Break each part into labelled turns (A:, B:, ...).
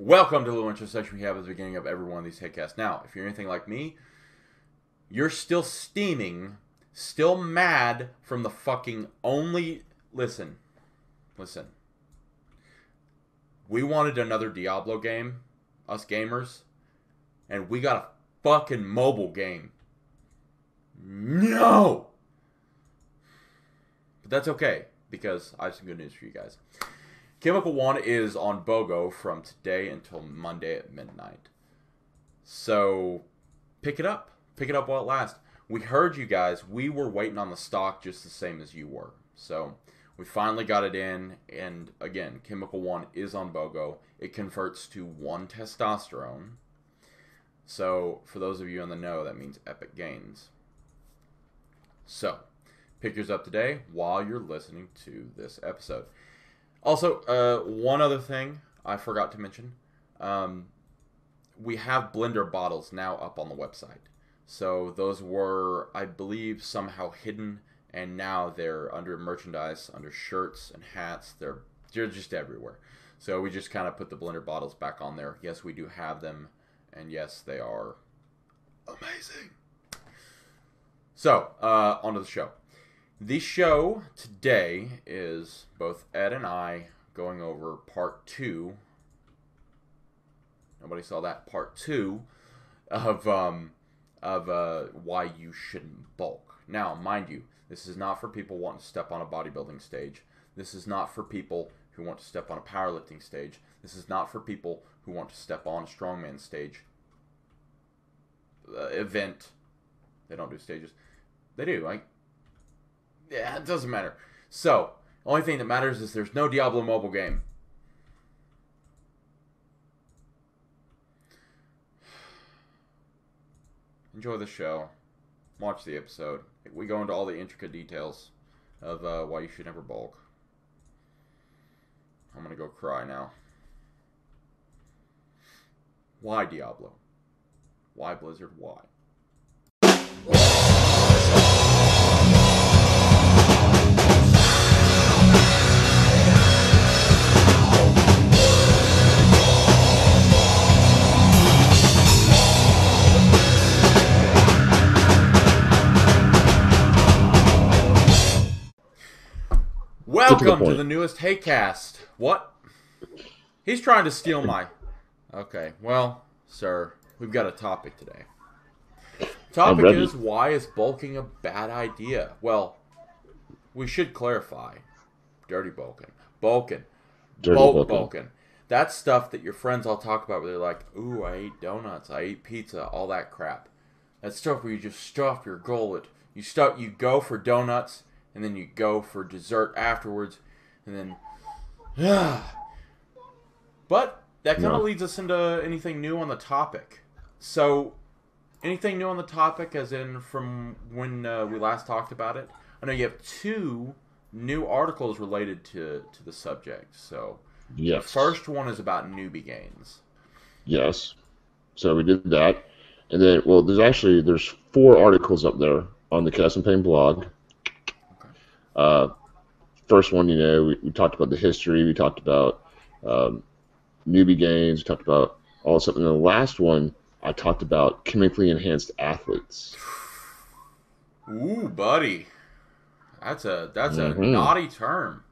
A: Welcome to the little intro section we have at the beginning of every one of these Hatecast. Now, if you're anything like me, you're still steaming, still mad from the fucking only... Listen. We wanted another Diablo game, us gamers, and we got a fucking mobile game. No! But that's okay, because I have some good news for you guys. Chemical 1 is on BOGO from today until Monday at midnight. So, pick it up. Pick it up while it lasts. We heard you guys. We were waiting on the stock just the same as you were. So, we finally got it in. And, again, Chemical 1 is on BOGO. It converts to 1 testosterone. So, for those of you in the know, that means epic gains. So, pick yours up today while you're listening to this episode. Also, one other thing I forgot to mention. We have blender bottles now up on the website. So those were, I believe, somehow hidden, and now they're under merchandise, under shirts and hats. They're just everywhere. So we just kind of put the blender bottles back on there. Yes, we do have them, and yes, they are amazing. So, onto the show. The show today is both Ed and I going over part 2. Nobody saw that, part 2 of why you shouldn't bulk. Now, mind you, this is not for people wanting to step on a bodybuilding stage. This is not for people who want to step on a powerlifting stage. This is not for people who want to step on a strongman stage. Event. They don't do stages. They do, like... Yeah, it doesn't matter. So, the only thing that matters is there's no Diablo mobile game. Enjoy the show. Watch the episode. We go into all the intricate details of why you should never bulk. I'm going to go cry now. Why Diablo? Why Blizzard? Why? Welcome to the newest Hatecast. What? He's trying to steal my... Okay, well, sir, we've got a topic today. Topic is, why is bulking a bad idea? Well, we should clarify. Dirty bulking. Bulking. Bulking. That's stuff that your friends all talk about where they're like, ooh, I ate donuts, I ate pizza, all that crap. That's stuff where you just stuff your gullet. You go for donuts, and then you go for dessert afterwards, and then... But that kind of leads us into anything new on the topic. So, anything new on the topic, as in from when we last talked about it? I know you have 2 new articles related to the subject. So, yes. The first one is about newbie gains. Yes.
B: So we did that. And then, well, there's 4 articles up there on the CnP blog. First one, we talked about the history, we talked about newbie games, we talked about all stuff. And the last one, I talked about chemically enhanced athletes.
A: Ooh, buddy, that's a naughty term.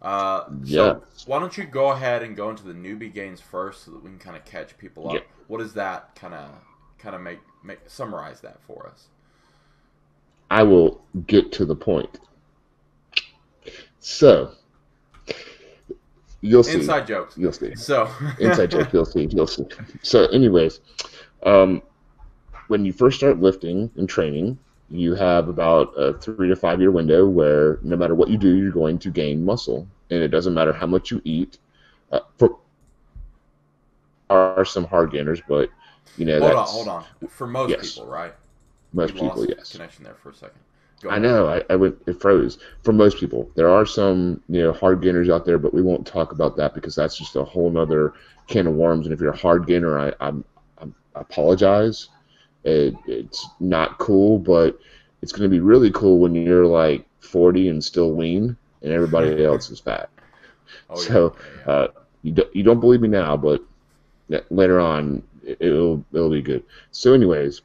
A: So why don't you go ahead and go into the newbie games first, so that we can kind of catch people up. Yeah. What does that kind of make summarize that for us?
B: I will get to the point. So, you'll see.
A: Inside jokes.
B: You'll see.
A: So,
B: inside joke. You'll see. So, anyways, when you first start lifting and training, you have about a 3 to 5 year window where no matter what you do, you're going to gain muscle, and it doesn't matter how much you eat. Are some hard gainers, but
A: hold on. For most people, right?
B: Most people, yes.
A: Connection there for a second.
B: I know. It froze. For most people, there are some hard gainers out there, but we won't talk about that because that's just a whole nother can of worms. And if you're a hard gainer, I apologize. It's not cool, but it's going to be really cool when you're like 40 and still lean, and everybody else is fat. You don't believe me now, but later on it'll be good. So, anyways,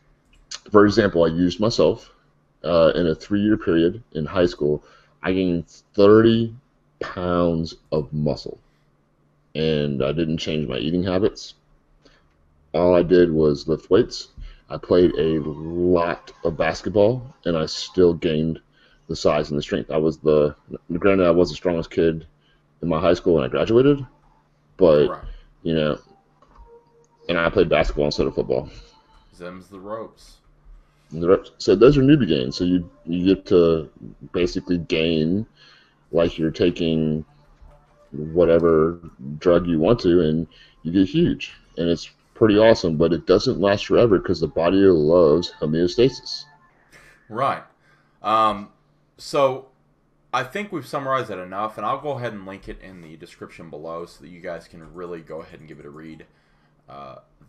B: for example, I used myself in a 3-year period in high school. I gained 30 pounds of muscle, and I didn't change my eating habits. All I did was lift weights. I played a lot of basketball, and I still gained the size and the strength. Granted, I was the strongest kid in my high school when I graduated, but
A: Right.
B: you know, and I played basketball instead of football.
A: Them's the ropes.
B: So those are newbie gains. So you get to basically gain like you're taking whatever drug you want to, and you get huge, and it's pretty awesome. But it doesn't last forever because the body loves homeostasis.
A: Right. So I think we've summarized it enough, and I'll go ahead and link it in the description below so that you guys can really go ahead and give it a read.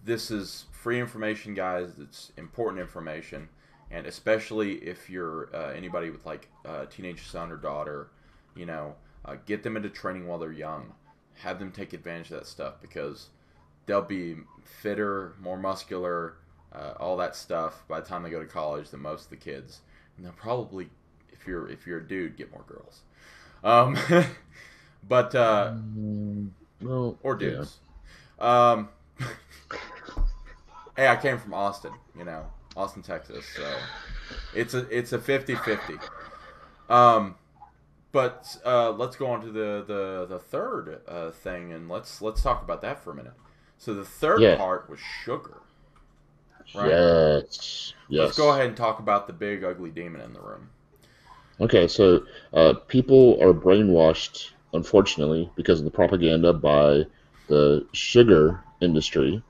A: This is free information, guys. It's important information, and especially if you're anybody with like a teenage son or daughter, get them into training while they're young. Have them take advantage of that stuff because they'll be fitter, more muscular, all that stuff by the time they go to college than most of the kids. And they'll probably, if you're a dude, get more girls. Um, but
B: Well,
A: or
B: yeah.
A: dudes. Hey, I came from Austin, Austin, Texas, so it's a 50-50. But let's go on to the third thing, and let's talk about that for a minute. So the third
B: Yeah.
A: part was sugar, right?
B: Yes.
A: Let's go
B: Yes.
A: ahead and talk about the big ugly demon in the room.
B: Okay, so people are brainwashed, unfortunately, because of the propaganda by the sugar industry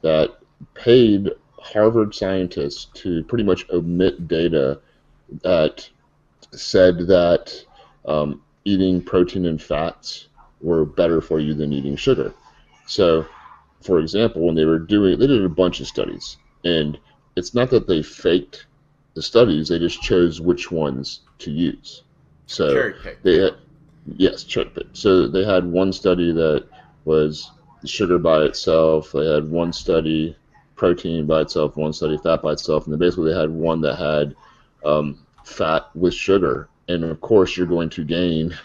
B: that paid Harvard scientists to pretty much omit data that said that eating protein and fats were better for you than eating sugar. So, for example, when they did a bunch of studies, and it's not that they faked the studies; they just chose which ones to use. So
A: Cherry picked,
B: they
A: yeah.
B: had, yes, cherry pick. So they had one study that was sugar by itself. They had one study protein by itself, one study fat by itself, and then basically they had one that had fat with sugar. And of course, you're going to gain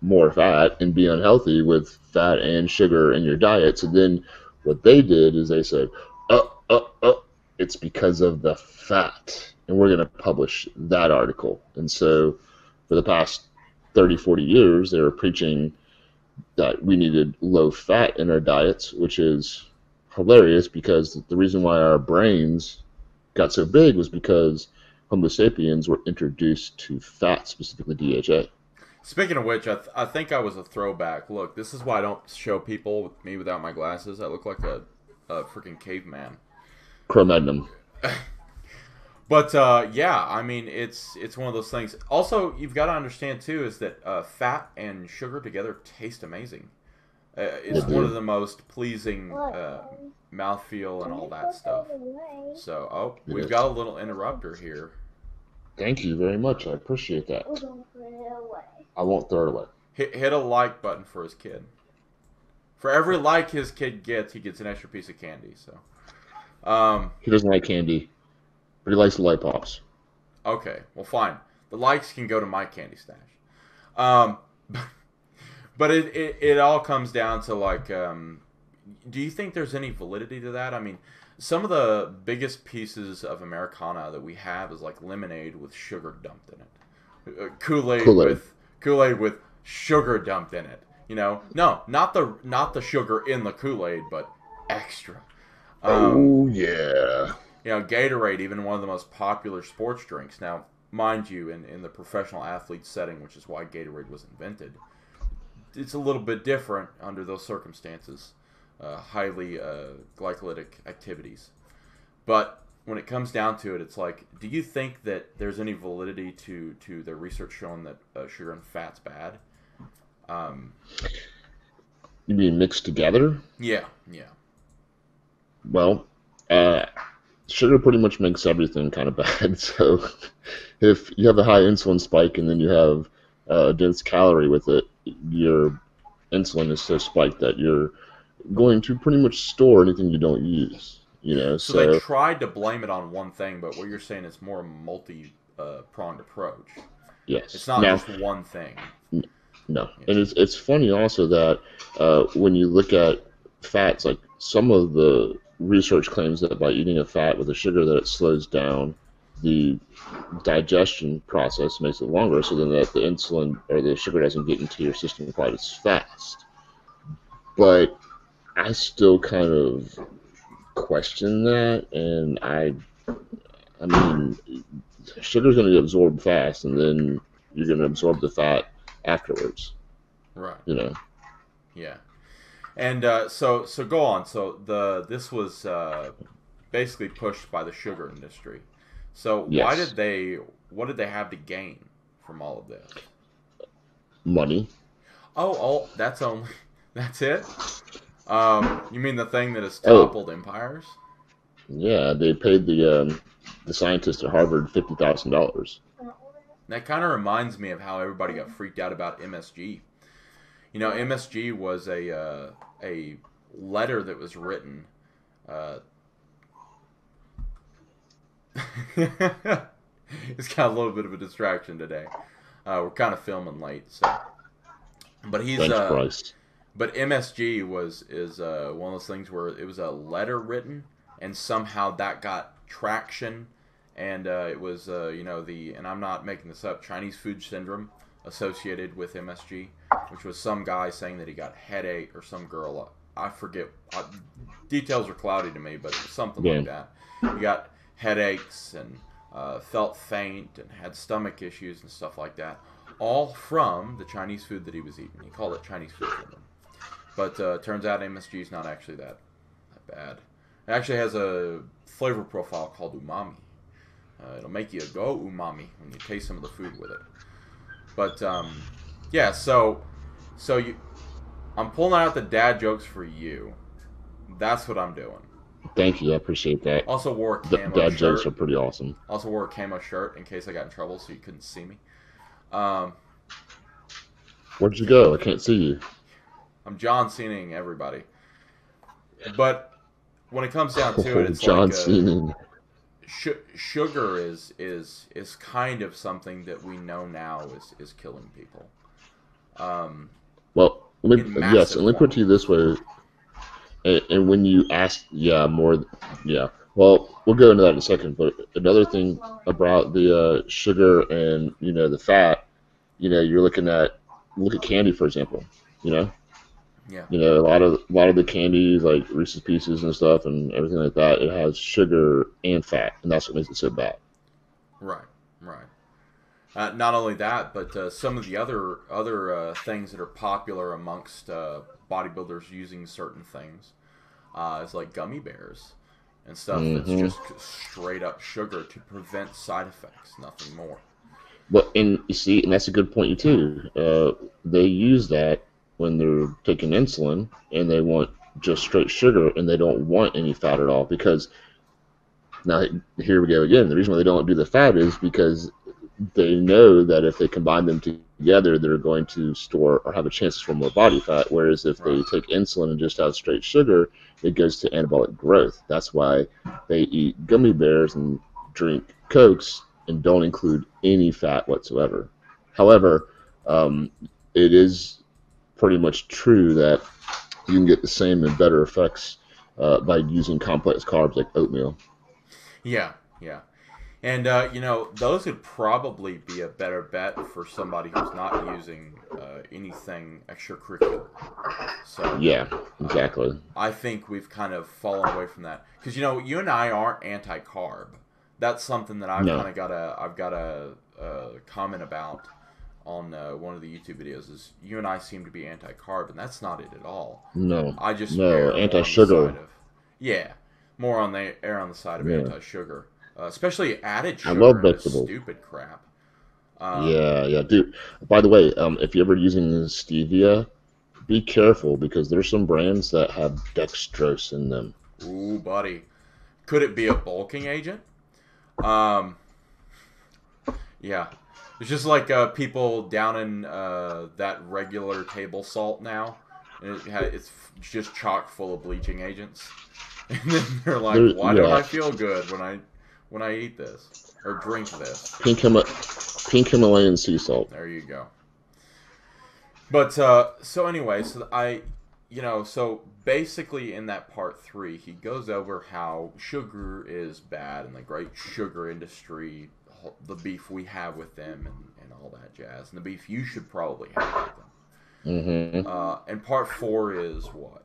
B: more fat and be unhealthy with fat and sugar in your diet. So then what they did is they said, it's because of the fat. And we're going to publish that article. And so for the past 30, 40 years, they were preaching that we needed low fat in our diets, which is hilarious because the reason why our brains got so big was because Homo sapiens were introduced to fat, specifically DHA.
A: Speaking of which, I think I was a throwback. Look, this is why I don't show people me without my glasses. I look like a freaking caveman.
B: Cro-Magnon.
A: But yeah, I mean it's one of those things. Also, you've got to understand too is that fat and sugar together taste amazing. It's one of the most pleasing mouthfeel and all that stuff. So, we've got a little interrupter here.
B: Thank you very much. I appreciate that. I won't throw it away.
A: Hit a like button for his kid. For every like his kid gets, he gets an extra piece of candy. So,
B: He doesn't like candy, but he likes the light pops.
A: okay, well, fine. The likes can go to my candy stash. Um, but it all comes down to like, do you think there's any validity to that? I mean, some of the biggest pieces of Americana that we have is like lemonade with sugar dumped in it,
B: Kool-Aid.
A: Kool-Aid with sugar dumped in it. No, not the sugar in the Kool-Aid, but extra.
B: Oh yeah.
A: Gatorade, even one of the most popular sports drinks. Now, mind you, in the professional athlete setting, which is why Gatorade was invented, it's a little bit different under those circumstances. Highly glycolytic activities. But when it comes down to it, it's like, do you think that there's any validity to the research showing that sugar and fat's bad?
B: You mean mixed together?
A: Yeah.
B: Well, sugar pretty much makes everything kind of bad. So if you have a high insulin spike and then you have a dense calorie with it, your insulin is so spiked that you're going to pretty much store anything you don't use.
A: So they
B: So
A: tried to blame it on one thing, but what you're saying is more multi pronged approach. It's
B: yes.
A: not
B: Now,
A: just one thing.
B: no,
A: Yeah.
B: and it's funny also that when you look at fats, like some of the research claims that by eating a fat with a sugar that it slows down the digestion process, makes it longer, so then that the insulin or the sugar doesn't get into your system quite as fast. But I still kind of question that, and I mean, sugar's going to get absorbed fast, and then you're going to absorb the fat afterwards.
A: Right.
B: You know.
A: Yeah. And so go on. So this was basically pushed by the sugar industry. So
B: Yes.
A: what did they have to gain from all of this?
B: Money.
A: Oh, that's it. You mean the thing that has
B: Oh,
A: toppled empires?
B: yeah. They paid the scientist at Harvard $50,000.
A: That kind of reminds me of how everybody got freaked out about MSG. You know, MSG was a letter that was written. Uh, it's got a little bit of a distraction today. We're kind of filming late, so. But he's
B: Thanks, Bryce.
A: but MSG is one of those things where it was a letter written, and somehow that got traction, and it was and I'm not making this up, Chinese food syndrome associated with MSG, which was some guy saying that he got headache or some girl. I forget. Details are cloudy to me, but something
B: Yeah.
A: like that. He got headaches and felt faint and had stomach issues and stuff like that, all from the Chinese food that he was eating. He called it Chinese food syndrome. But turns out MSG is not actually that bad. It actually has a flavor profile called umami. It'll make you go umami when you taste some of the food with it. But yeah, I'm pulling out the dad jokes for you. That's what I'm doing.
B: Thank you. I appreciate that.
A: Also wore a camo
B: Dad jokes are
A: shirt.
B: pretty awesome.
A: Also wore a camo shirt in case I got in trouble, so you couldn't see me. Um,
B: Where'd you go? I can't see you.
A: I'm John Cenaing everybody. But when it comes down to it,
B: Oh,
A: it's
B: John
A: like
B: Cena.
A: sugar is kind of something that we know now is killing people.
B: Well,
A: In
B: yes,
A: massive
B: and let me put it to you this
A: quantities.
B: way. And when you ask, yeah, more, yeah. Well, we'll go into that in a second. But another thing about the sugar and the fat, you're look at candy for example. You know,
A: Yeah.
B: a lot of the candies like Reese's Pieces and stuff and everything like that. It has sugar and fat, and that's what makes it so bad.
A: Right. Right. Not only that, but some of the other things that are popular amongst bodybuilders using certain things is like gummy bears and stuff that's
B: Hmm.
A: just straight up sugar to prevent side effects, nothing more.
B: But and you see, and that's a good point too. They use that when they're taking insulin and they want just straight sugar and they don't want any fat at all because now here we go again. The reason why they don't do the fat is because they know that if they combine them together, they're going to store or have a chance to store more body fat. Whereas if they
A: Right.
B: take insulin and just have straight sugar, it goes to anabolic growth. That's why they eat gummy bears and drink Cokes and don't include any fat whatsoever. However, um, it is pretty much true that you can get the same and better effects by using complex carbs like oatmeal.
A: Yeah. Yeah. And those would probably be a better bet for somebody who's not using anything extracurricular. So
B: Yeah,
A: uh,
B: exactly.
A: I think we've kind of fallen away from that because you and I aren't anti-carb. That's something that
B: No,
A: I've got a comment about on one of the YouTube videos. Is you and I seem to be anti-carb, and that's not it at all.
B: no,
A: I just
B: no.
A: err more on the side
B: Anti-sugar.
A: of yeah, more on the err on the side of
B: Yeah.
A: anti-sugar, especially added
B: I love
A: sugar into
B: vegetables.
A: stupid crap. Um,
B: Yeah, yeah, dude. By the way, if you're ever using stevia, be careful because there's some brands that have dextrose in them.
A: ooh, buddy, could it be a bulking agent? Um, yeah. It's just like people down in that regular table salt now, and it's just chock full of bleaching agents. And then they're like, "Why don't
B: Yeah,
A: I feel good when I eat this or drink this?"
B: pink Himalayan sea salt.
A: There you go. But so anyway, so basically in that part 3, he goes over how sugar is bad and the great sugar industry, the beef we have with them, and all that jazz, and the beef you should probably have with them. And part 4 is what?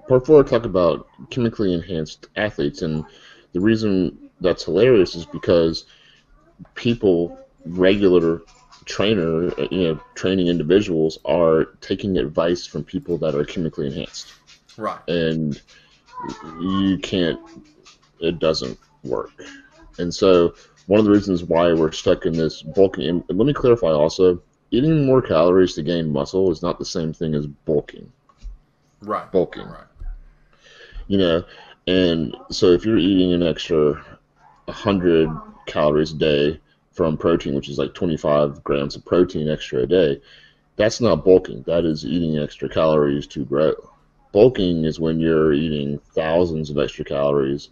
B: Part four, talk about chemically enhanced athletes, and the reason that's hilarious is because people, regular training individuals are taking advice from people that are chemically enhanced,
A: Right.
B: and you can't. It doesn't work, and so one of the reasons why we're stuck in this bulking. And let me clarify also: eating more calories to gain muscle is not the same thing as bulking.
A: Right.
B: Bulking,
A: Right.
B: you know, and so if you're eating an extra 100 calories a day from protein, which is like 25 grams of protein extra a day, that's not bulking. That is eating extra calories to grow. Bulking is when you're eating thousands of extra calories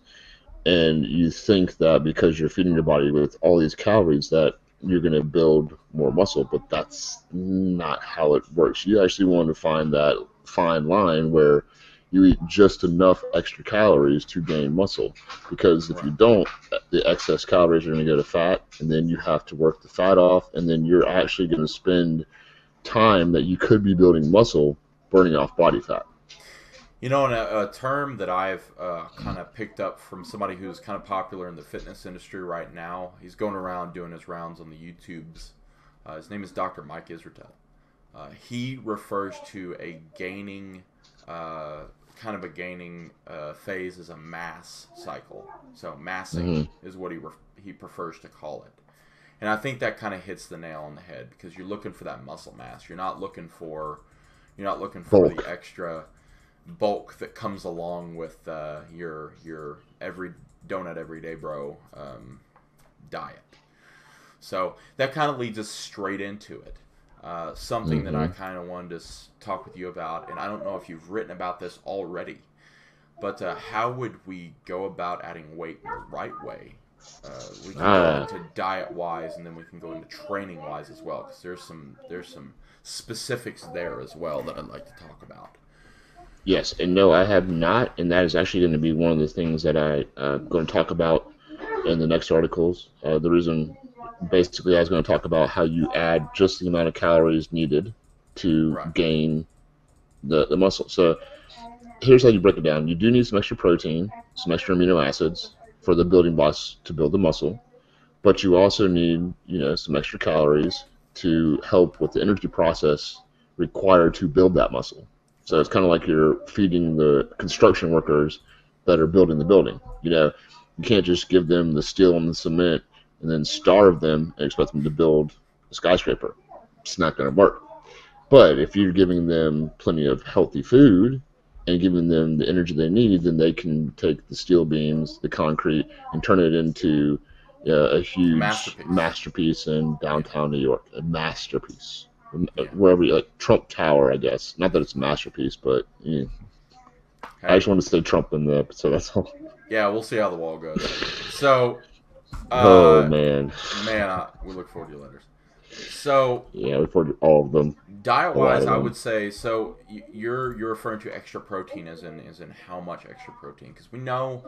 B: and you think that because you're feeding your body with all these calories that you're going to build more muscle, but that's not how it works. You actually want to find that fine line where you eat just enough extra calories to gain muscle, because if you don't, the excess calories are going to go to fat, and then you have to work the fat off, and then you're actually going to spend time that you could be building muscle burning off body fat.
A: You know, and a term that I've kind of picked up from somebody who's kind of popular in the fitness industry right now. He's going around doing his rounds on the YouTubes. His name is Dr. Mike Israetel. He refers to a gaining, kind of a gaining phase as a mass cycle. So massing is what he prefers to call it. And I think that kind of hits the nail on the head, because you're looking for that muscle mass. You're not looking for
B: Bulk.
A: the extra bulk that comes along with your every donut everyday bro diet. So that kind of leads us straight into it. Something that I kind of wanted to talk with you about, and I don't know if you've written about this already, but how would we go about adding weight in the right way? We can go into diet wise, and then we can go into training wise as well, because there's some specifics there as well that I'd like to talk about.
B: Yes, and no, I have not, and that is actually going to be one of the things that I'm going to talk about in the next articles. The reason, basically, I was going to talk about how you add just the amount of calories needed to
A: Right.
B: gain the muscle. So here's how you break it down. You do need some extra protein, some extra amino acids for the building blocks to build the muscle, but you also need, some extra calories to help with the energy process required to build that muscle. So it's kind of like you're feeding the construction workers that are building the building. You can't just give them the steel and the cement and then starve them and expect them to build a skyscraper. It's not going to work. But if you're giving them plenty of healthy food and giving them the energy they need, then they can take the steel beams, the concrete, and turn it into a huge masterpiece in downtown New York. A masterpiece. Wherever you like, Trump Tower, I guess. Not that it's a masterpiece, but hey. I just want to say Trump in the episode. That's all.
A: Yeah, we'll see how the wall goes. So,
B: oh man,
A: we look forward to your letters. So,
B: yeah, we look forward to all of them.
A: Diet wise, I would say, so you're referring to extra protein as in how much extra protein? Because we know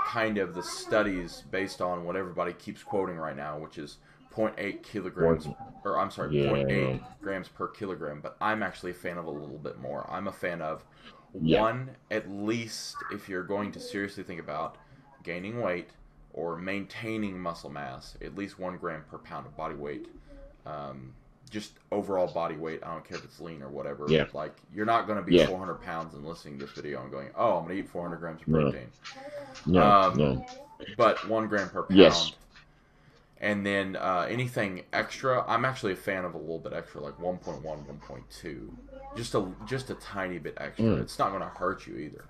A: kind of the studies based on what everybody keeps quoting right now, which is 0.8 kilograms, or I'm sorry, 0.8 grams per kilogram. But I'm actually a fan of a little bit more. I'm a fan of one, at least, if you're going to seriously think about gaining weight or maintaining muscle mass, at least 1 gram per pound of body weight. Just overall body weight. I don't care if it's lean or whatever.
B: Yeah.
A: Like, you're not going to be 400 pounds and listening to this video and going, oh, I'm going to eat 400 grams of protein.
B: No.
A: But 1 gram per pound.
B: Yes.
A: And then anything extra, I'm actually a fan of a little bit extra, like 1.1, 1.2. Just a tiny bit extra. It's not going to hurt you either.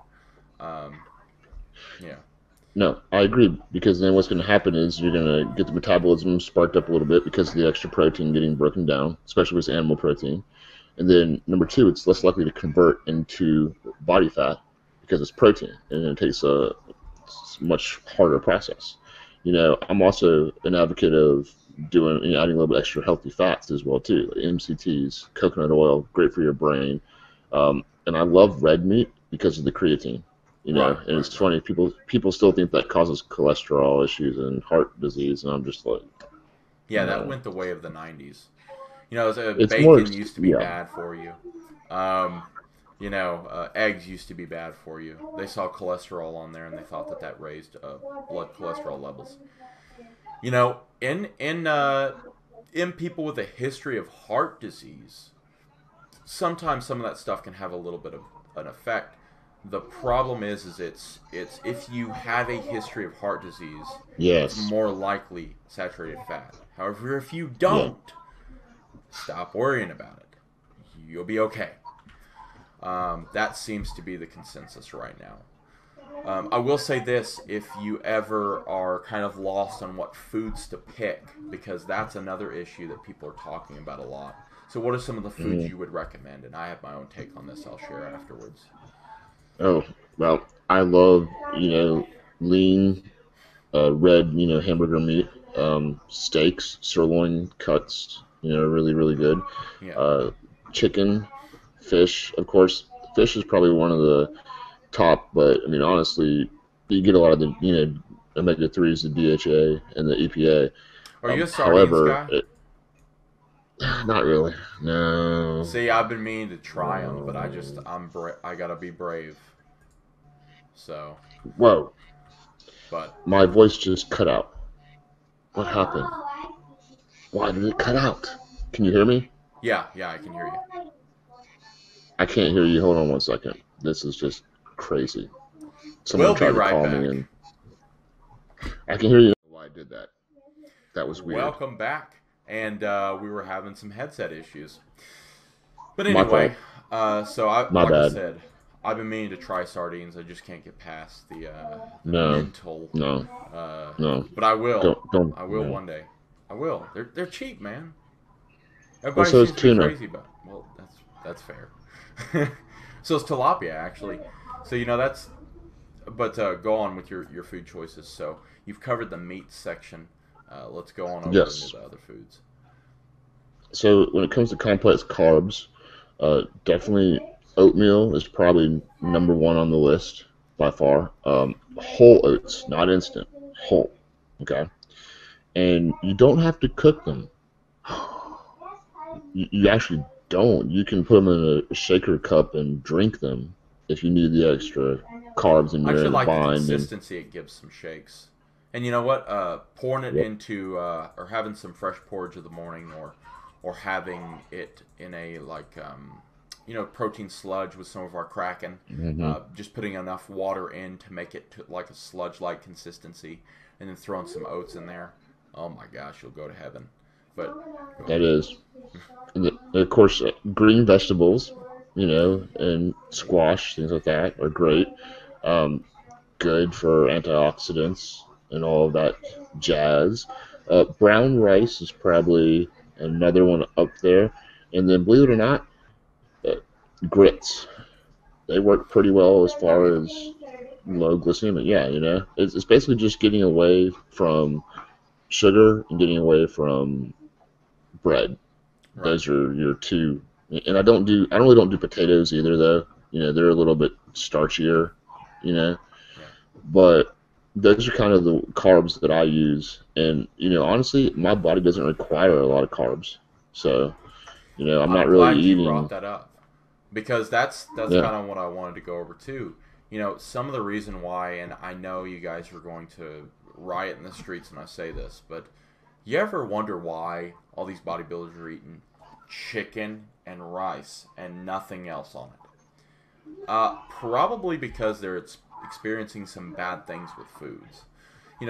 A: Yeah.
B: No, I agree because then what's going to happen is you're going to get the metabolism sparked up a little bit because of the extra protein getting broken down, especially with animal protein. And then number two, it's less likely to convert into body fat because it's protein and it takes a much harder process. I'm also an advocate of doing adding a little bit extra healthy fats as well too, like MCTs, coconut oil, great for your brain. And I love red meat because of the creatine.
A: Right,
B: And
A: right,
B: it's
A: right.
B: funny people still think that causes cholesterol issues and heart disease, and I'm just like,
A: Yeah, that
B: no.
A: went the way of the '90s.
B: It's more,
A: Bacon used to be
B: yeah,
A: bad for you. Um, eggs used to be bad for you. They saw cholesterol on there and they thought that that raised blood cholesterol levels. In people with a history of heart disease, sometimes some of that stuff can have a little bit of an effect. The problem is it's if you have a history of heart disease, it's
B: yes,
A: more likely saturated fat. However, if you
B: yeah.
A: don't, stop worrying about it. You'll be okay. That seems to be the consensus right now. I will say this: if you ever are kind of lost on what foods to pick, because that's another issue that people are talking about a lot. So, what are some of the foods
B: Mhm.
A: you would recommend? And I have my own take on this. I'll share afterwards.
B: Oh, well, I love, lean, red, hamburger meat, steaks, sirloin cuts, really, really good.
A: Yeah.
B: Uh, Chicken, fish, of course. Fish is probably one of the top, but I mean, honestly, you get a lot of the, omega 3s, the DHA, and the EPA.
A: Are you a sardines
B: However,
A: guy?
B: not really. No.
A: See, I've been meaning to try them, but
B: No.
A: I gotta be brave. So,
B: Whoa,
A: but
B: my voice just cut out. What happened? Why did it cut out? Can you hear me?
A: yeah, yeah, I can hear you.
B: I can't hear you. Hold on one second. This is just crazy. Someone
A: We'll be
B: tried to
A: right
B: call me
A: back.
B: and I can hear you. Why I did that? That was weird.
A: Welcome back. And we were having some headset issues. But
B: My
A: anyway,
B: fault. My
A: like I
B: bad.
A: said, I've been meaning to try sardines. I just can't get past the
B: No,
A: mental.
B: no,
A: Uh,
B: no.
A: but I will.
B: Don't.
A: I will
B: No.
A: one day. I will. They're cheap, man.
B: Well,
A: Everybody
B: so is
A: seems to be
B: tuna.
A: crazy about. Well, that's fair. So it's tilapia actually. So that's. But go on with your food choices. So you've covered the meat section. Let's go on over into
B: Yes.
A: the other foods.
B: So when it comes to complex carbs, definitely oatmeal is probably number one on the list by far. Whole oats, not instant, whole. Okay, and you don't have to cook them. You actually don't. You can put them in a shaker cup and drink them if you need the extra carbs in
A: I
B: there
A: actually
B: and the
A: like the
B: bind and
A: consistency it gives some shakes. And you know what? Pouring it
B: yep.
A: into or having some fresh porridge of the morning, or having it in a protein sludge with some of our Kraken.
B: Hmm.
A: Just putting enough water in to make it to like a sludge-like consistency, and then throwing some oats in there. Oh my gosh, you'll go to heaven. But go
B: That
A: ahead.
B: is, and of course, green vegetables, and squash things like that are great. Um, Good for antioxidants and all of that jazz. Brown rice is probably another one up there. And then, believe it or not, uh, grits. They work pretty well as
A: Oh
B: far
A: yeah.
B: as low glycemic. Yeah, it's basically just getting away from sugar and getting away from bread.
A: Right.
B: Those are your two. And I really don't do potatoes either, though. They're a little bit starchier, you know.
A: Yeah.
B: But those are kind of the carbs that I use. And, honestly, my body doesn't require a lot of carbs. So, I'm
A: I'm
B: not really
A: glad you brought
B: eating.
A: that up because that's
B: Yeah.
A: kind of what I wanted to go over too. Some of the reason why, and I know you guys are going to riot in the streets when I say this, but you ever wonder why all these bodybuilders are eating chicken and rice and nothing else on it? Probably because they're experiencing some bad things with foods.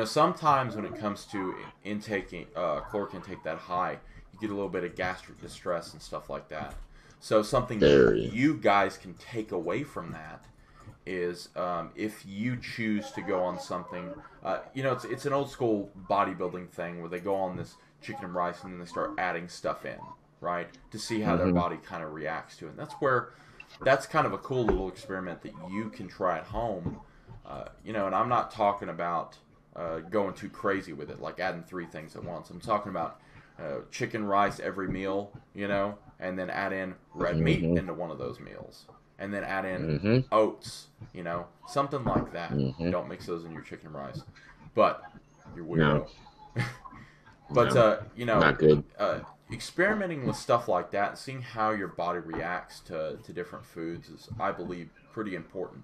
A: Sometimes when it comes to intaking caloric intake that high, you get a little bit of gastric distress and stuff like that. So something
B: Very.
A: you guys can take away from that is if you choose to go on something, it's an old school bodybuilding thing where they go on this chicken and rice and then they start adding stuff in, right, to see how their
B: Mm-hmm.
A: body kind of reacts to it. And that's kind of a cool little experiment that you can try at home. And I'm not talking about going too crazy with it, like adding three things at once. I'm talking about chicken rice every meal, and then add in red meat
B: Mm-hmm.
A: into one of those meals, and then add in
B: Mm-hmm.
A: oats, something like that.
B: Mm-hmm.
A: Don't mix those in your chicken rice, but you're
B: No,
A: weirdo. But
B: no, not good.
A: experimenting with stuff like that and seeing how your body reacts to different foods is, I believe, pretty important.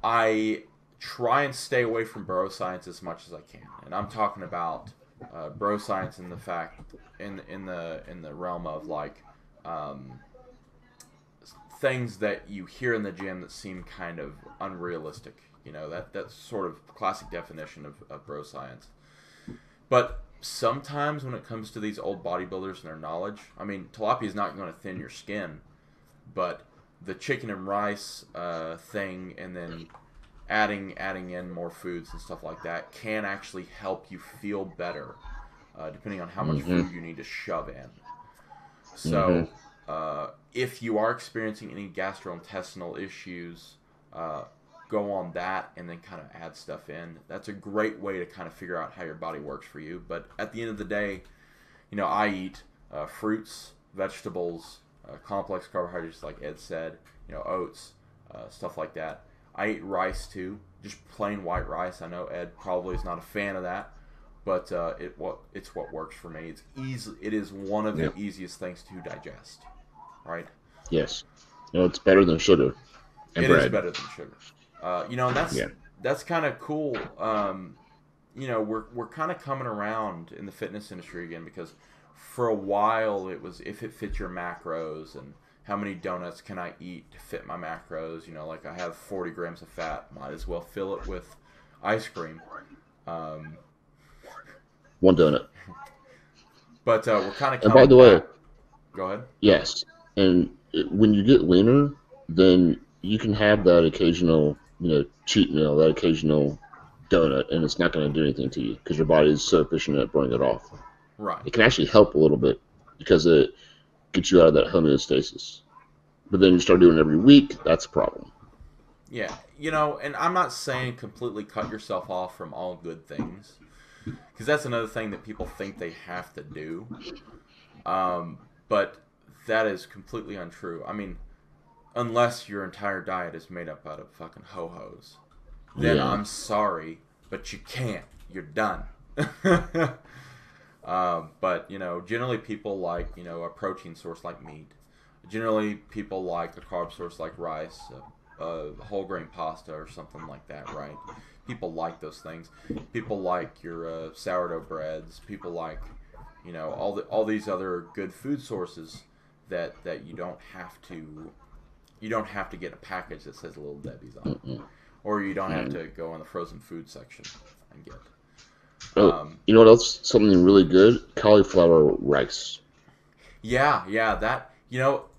A: I try and stay away from bro science as much as I can, and I'm talking about bro science in the fact in the realm of like um, things that you hear in the gym that seem kind of unrealistic. That's sort of classic definition of bro science. But sometimes when it comes to these old bodybuilders and their knowledge, I mean, tilapia is not going to thin your skin, but the chicken and rice thing, and then adding in more foods and stuff like that can actually help you feel better, depending on how much
B: Mm-hmm.
A: food you need to shove in.
B: Mm-hmm.
A: So, if you are experiencing any gastrointestinal issues, go on that and then kind of add stuff in. That's a great way to kind of figure out how your body works for you. But at the end of the day, I eat fruits, vegetables, complex carbohydrates, like Ed said, oats, stuff like that. I eat rice too, just plain white rice. I know Ed probably is not a fan of that, but it's what works for me. It's easy. It is one of
B: Yeah.
A: the easiest things to digest, right?
B: Yes. It's better than sugar and
A: It is
B: bread.
A: better than sugar. And
B: Yeah.
A: that's kind of cool. We're kind of coming around in the fitness industry again, because for a while it was if it fits your macros and how many donuts can I eat to fit my macros. Like I have 40 grams of fat, might as well fill it with ice cream. Um,
B: One donut.
A: but we're kind of
B: And by
A: coming
B: the way,
A: back. Go ahead.
B: yes. And when you get leaner, then you can have that occasional, cheat meal, that occasional donut, and it's not going to do anything to you because your body is so efficient at burning it off.
A: Right.
B: It can actually help a little bit because it gets you out of that homeostasis. But then you start doing it every week, that's a problem.
A: Yeah. And I'm not saying completely cut yourself off from all good things, because that's another thing that people think they have to do. But that is completely untrue. I mean, unless your entire diet is made up out of fucking ho-hos, then
B: Yeah.
A: I'm sorry, but you can't. You're done. But generally people like a protein source like meat. Generally people like a carb source like rice, a whole grain pasta or something like that, right? People like those things. People like your sourdough breads. People like all these other good food sources that you don't have to get a package that says Little Debbie's on it,
B: Mm-mm.
A: or you don't have
B: Mm.
A: to go in the frozen food section and get.
B: Oh,
A: Um,
B: you know what else? Something really good? Cauliflower rice.
A: yeah,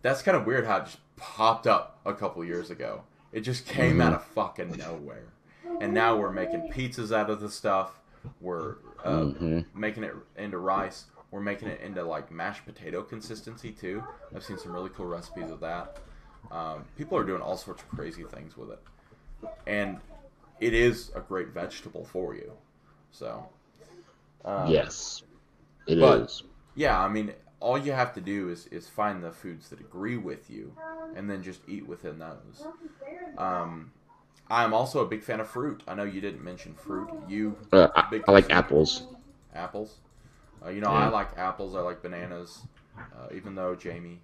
A: that's kind of weird how it just popped up a couple years ago. It just came out
B: Mm-hmm.
A: of fucking nowhere, and now we're making pizzas out of the stuff. We're
B: Mm-hmm.
A: making it into rice. We're making it into like mashed potato consistency too. I've seen some really cool recipes of that. People are doing all sorts of crazy things with it, and it is a great vegetable for you. So, um,
B: Yes, it
A: but
B: is.
A: yeah, I mean, all you have to do is find the foods that agree with you, and then just eat within those. Um, I'm also a big fan of fruit. I know you didn't mention fruit. You big
B: I like
A: consumer
B: apples.
A: apples. I
B: Yeah.
A: like apples. I like bananas. Even though Jamie,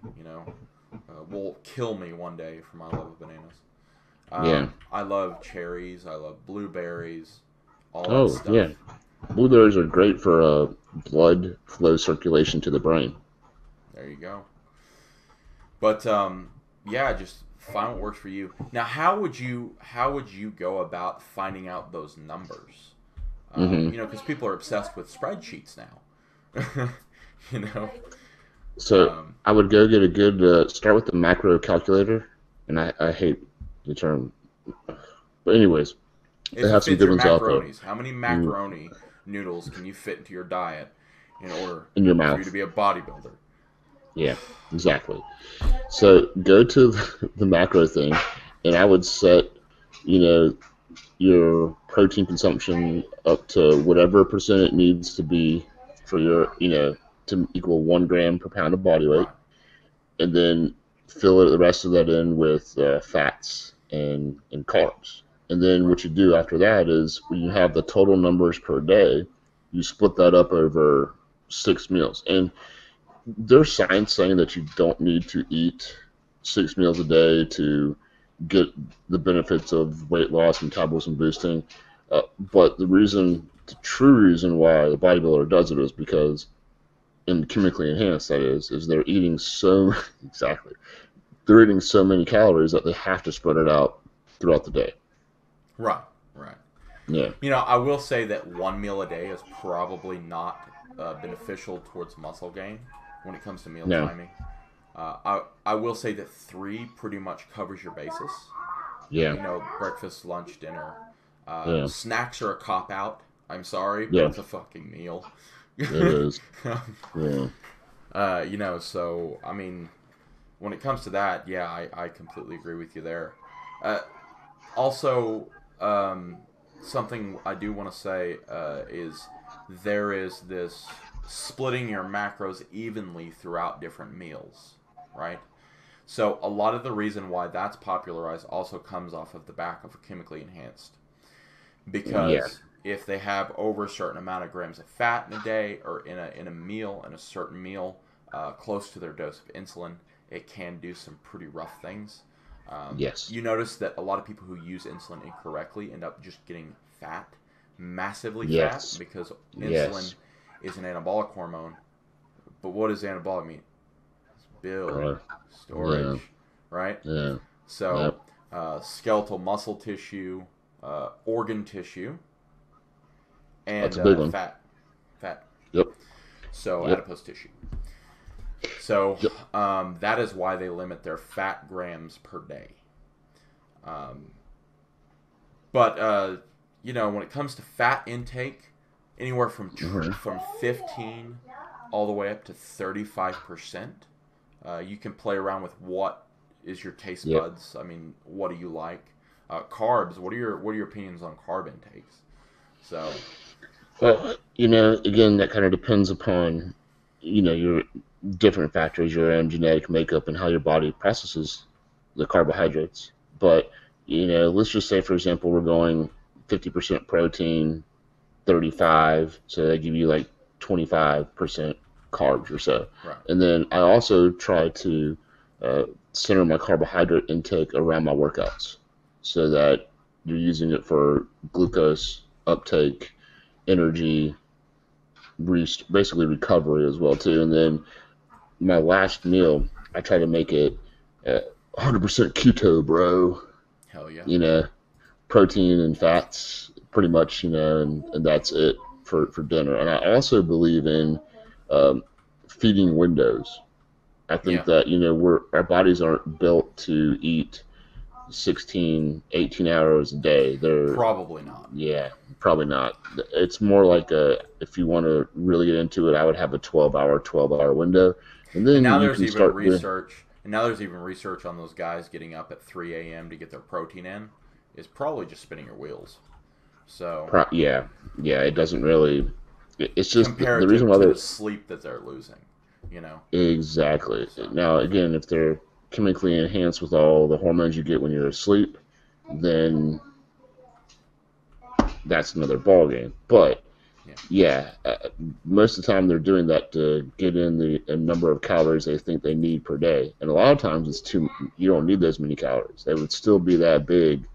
A: will kill me one day for my love of bananas.
B: Yeah.
A: I love cherries. I love blueberries. All that
B: Oh,
A: stuff.
B: yeah. Blueberries are great for blood flow circulation to the brain.
A: There you go. But yeah, just find what works for you. Now, how would you go about finding out those numbers?
B: Hmm.
A: Because people are obsessed with spreadsheets now. you know.
B: So
A: Um,
B: I would go get a good start with the macro calculator, and I hate the term. But anyways,
A: Is
B: they
A: to
B: have some
A: fit
B: good
A: your
B: ones out there.
A: macaronis. How many macaroni noodles can you fit into your diet in order
B: In your
A: for you to
B: mouth.
A: be a bodybuilder?
B: Yeah, exactly. So go to the macro thing, and I would set, you know, your protein consumption up to whatever percent it needs to be for your, to equal 1 gram per pound of body weight,
A: Right.
B: and then fill the rest of that in with fats and carbs. And then
A: Right.
B: what you do after that is when you have the total numbers per day, you split that up over 6 meals. And there's science saying that you don't need to eat 6 meals a day to get the benefits of weight loss, metabolism boosting. But the true reason why the bodybuilder does it is because, in chemically enhanced, that is they're eating so exactly they're eating so many calories that they have to spread it out throughout the day.
A: Right. Right.
B: Yeah.
A: I will say that one meal a day is probably not beneficial towards muscle gain when it comes to meal
B: No.
A: timing. I will say that three pretty much covers your basis.
B: Yeah.
A: Breakfast, lunch, dinner.
B: Yeah.
A: Snacks are a cop out. I'm sorry, but
B: Yeah.
A: it's a fucking meal.
B: It is. Yeah.
A: So I mean, when it comes to that, yeah, I completely agree with you there. Uh, Also, something I do want to say is there is this splitting your macros evenly throughout different meals, right? So a lot of the reason why that's popularized also comes off of the back of a chemically enhanced,
B: Yeah.
A: because if they have over a certain amount of grams of fat in a day or in a meal, in a certain meal, close to their dose of insulin, it can do some pretty rough things.
B: Yes.
A: You notice that a lot of people who use insulin incorrectly end up just getting fat, massively fat,
B: Yes.
A: because insulin
B: Yes.
A: is an anabolic hormone. But what does anabolic mean? It's build,
B: Yeah.
A: storage, right?
B: Yeah.
A: So,
B: Yep.
A: skeletal muscle tissue, organ tissue,
B: That's
A: and
B: a big one.
A: fat.
B: Yep.
A: So
B: Yep.
A: adipose tissue. So
B: Yep.
A: that is why they limit their fat grams per day. Um, but when it comes to fat intake, anywhere
B: Hmm.
A: from 15 all the way up to 35%. You can play around with what is your taste
B: Yep.
A: buds. I mean, what do you like? Carbs. What are your opinions on carb intakes? So
B: Well, again, that kind of depends upon, your different factors, your own genetic makeup, and how your body processes the carbohydrates. But, let's just say, for example, we're going 50% protein, 35, so they give you like 25% carbs or so.
A: right,
B: And then I also try to uh, center my carbohydrate intake around my workouts so that you're using it for glucose uptake, energy, basically recovery as well too. And then my last meal, I try to make it 100% keto, bro.
A: hell yeah,
B: You know, protein and fats, pretty much. And that's it for dinner. And I also believe in um, feeding windows. I think
A: yeah,
B: that our bodies aren't built to eat 16, 18 hours a day. They're
A: probably not.
B: Yeah, probably not. It's more like if you want to really get into it, I would have a 12-hour window, and
A: And
B: then
A: now
B: you
A: there's
B: can
A: even
B: start doing.
A: research, and now there's even research on those guys getting up at 3 a.m. to get their protein in. Is probably just spinning your wheels. So
B: Yeah, yeah. It doesn't really. It's just the reason
A: comparative
B: why
A: to
B: they're
A: the sleep that they're losing.
B: exactly.
A: So
B: Now, again, if they're chemically enhanced with all the hormones you get when you're asleep, then that's another ball game. But
A: yeah,
B: yeah, most of the time they're doing that to get in a number of calories they think they need per day, and a lot of times it's too. You don't need those many calories. They would still be that big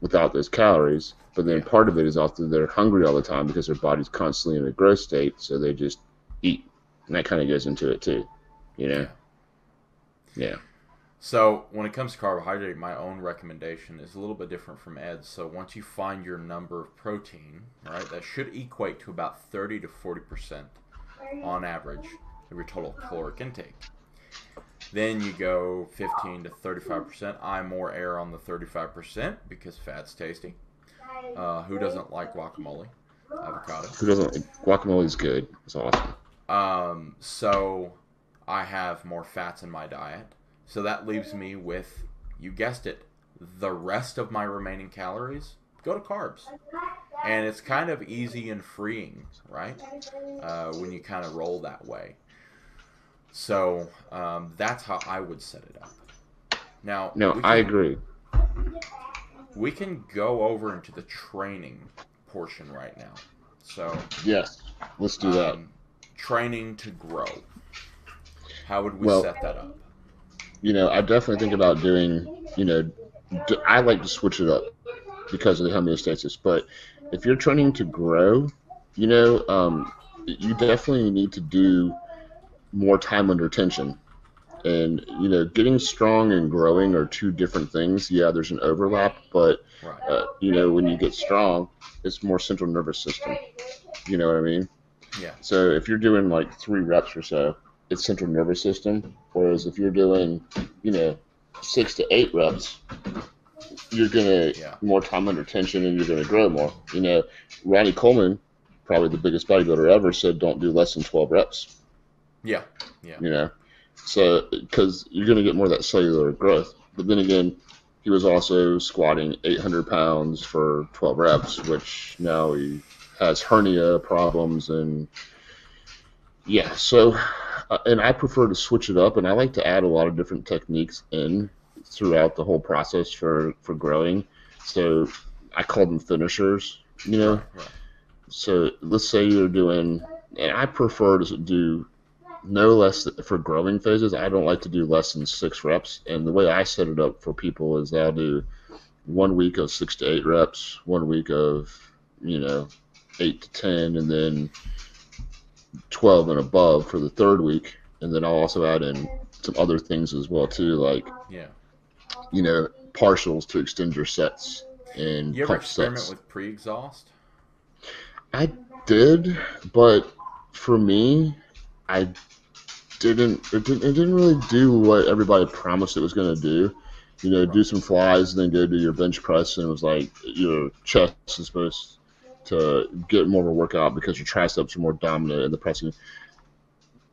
B: without those calories. But then
A: yeah,
B: part of it is also they're hungry all the time because their body's constantly in a growth state, so they just eat, and that kind of goes into it too. You know?
A: yeah.
B: Yeah.
A: So when it comes to carbohydrate, my own recommendation is a little bit different from Ed's. So once you find your number of protein, right, that should equate to about 30 to 40% on average of your total caloric intake. Then you go 15 to 35%. I more err on the 35% because fat's tasty. Who doesn't like guacamole? Avocado.
B: Who doesn't? Guacamole is good. It's awesome.
A: So I have more fats in my diet. So that leaves me with, you guessed it, the rest of my remaining calories go to carbs. And it's kind of easy and freeing, right? When you kind of roll that way. So that's how I would set it up. Now,
B: No, I agree.
A: We can go over into the training portion right now. So
B: yes, let's do that.
A: Training to grow. How would we set that up?
B: I definitely think about doing, I like to switch it up because of the homeostasis. But if you're training to grow, you definitely need to do more time under tension. And, getting strong and growing are two different things. Yeah, there's an overlap, but, when you get strong, it's more central nervous system. You know what I mean?
A: Yeah.
B: So if you're doing like 3 reps or so, it's central nervous system. Whereas if you're doing, 6 to 8 reps, you're going to more time under tension and you're going to grow more. Ronnie Coleman, probably the biggest bodybuilder ever, said don't do less than 12 reps.
A: Yeah.
B: So, because you're going to get more of that cellular growth. But then again, he was also squatting 800 pounds for 12 reps, which now he has hernia problems. And so, and I prefer to switch it up. And I like to add a lot of different techniques in throughout the whole process for growing. So I call them finishers,
A: Right.
B: So let's say you're doing, and I prefer to do no less for growing phases. I don't like to do less than 6 reps. And the way I set it up for people is I'll do 1 week of 6 to 8 reps, 1 week of, 8 to 10, and then 12 and above for the 3rd week. And then I'll also add in some other things as well too, like, partials to extend your sets and
A: you ever
B: pump
A: experiment
B: sets.
A: with pre-exhaust?
B: I did, but for me, I didn't. It didn't really do what everybody promised it was going to do. Do some flies and then go do your bench press, and it was like your chest is supposed to get more of a workout because your triceps are more dominant in the pressing.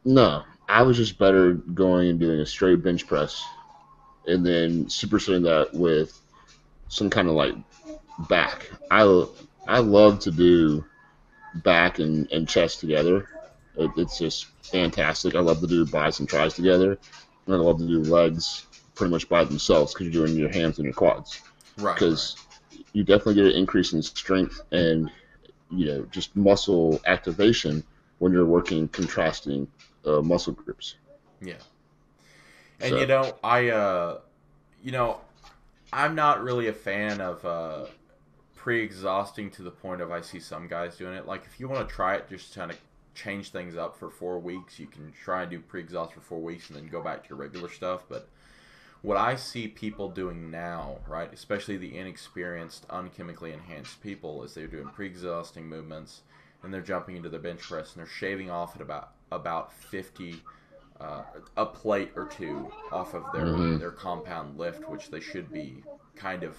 B: No, I was just better going and doing a straight bench press, and then supersetting that with some kind of like back. I love to do back and chest together. It's just fantastic. I love to do bis and tries together, and I love to do legs pretty much by themselves because you're doing your hands and your quads. Because you definitely get an increase in strength and just muscle activation when you're working contrasting muscle groups.
A: Yeah. And I'm not really a fan of pre-exhausting to the point of I see some guys doing it. Like if you want to try it, just kind of change things up for 4 weeks. You can try and do pre-exhaust for 4 weeks and then go back to your regular stuff. But what I see people doing now, right, especially the inexperienced, unchemically enhanced people, is they're doing pre-exhausting movements and they're jumping into the bench press and they're shaving off at about 50, a plate or 2 off of their compound lift, which they should be kind of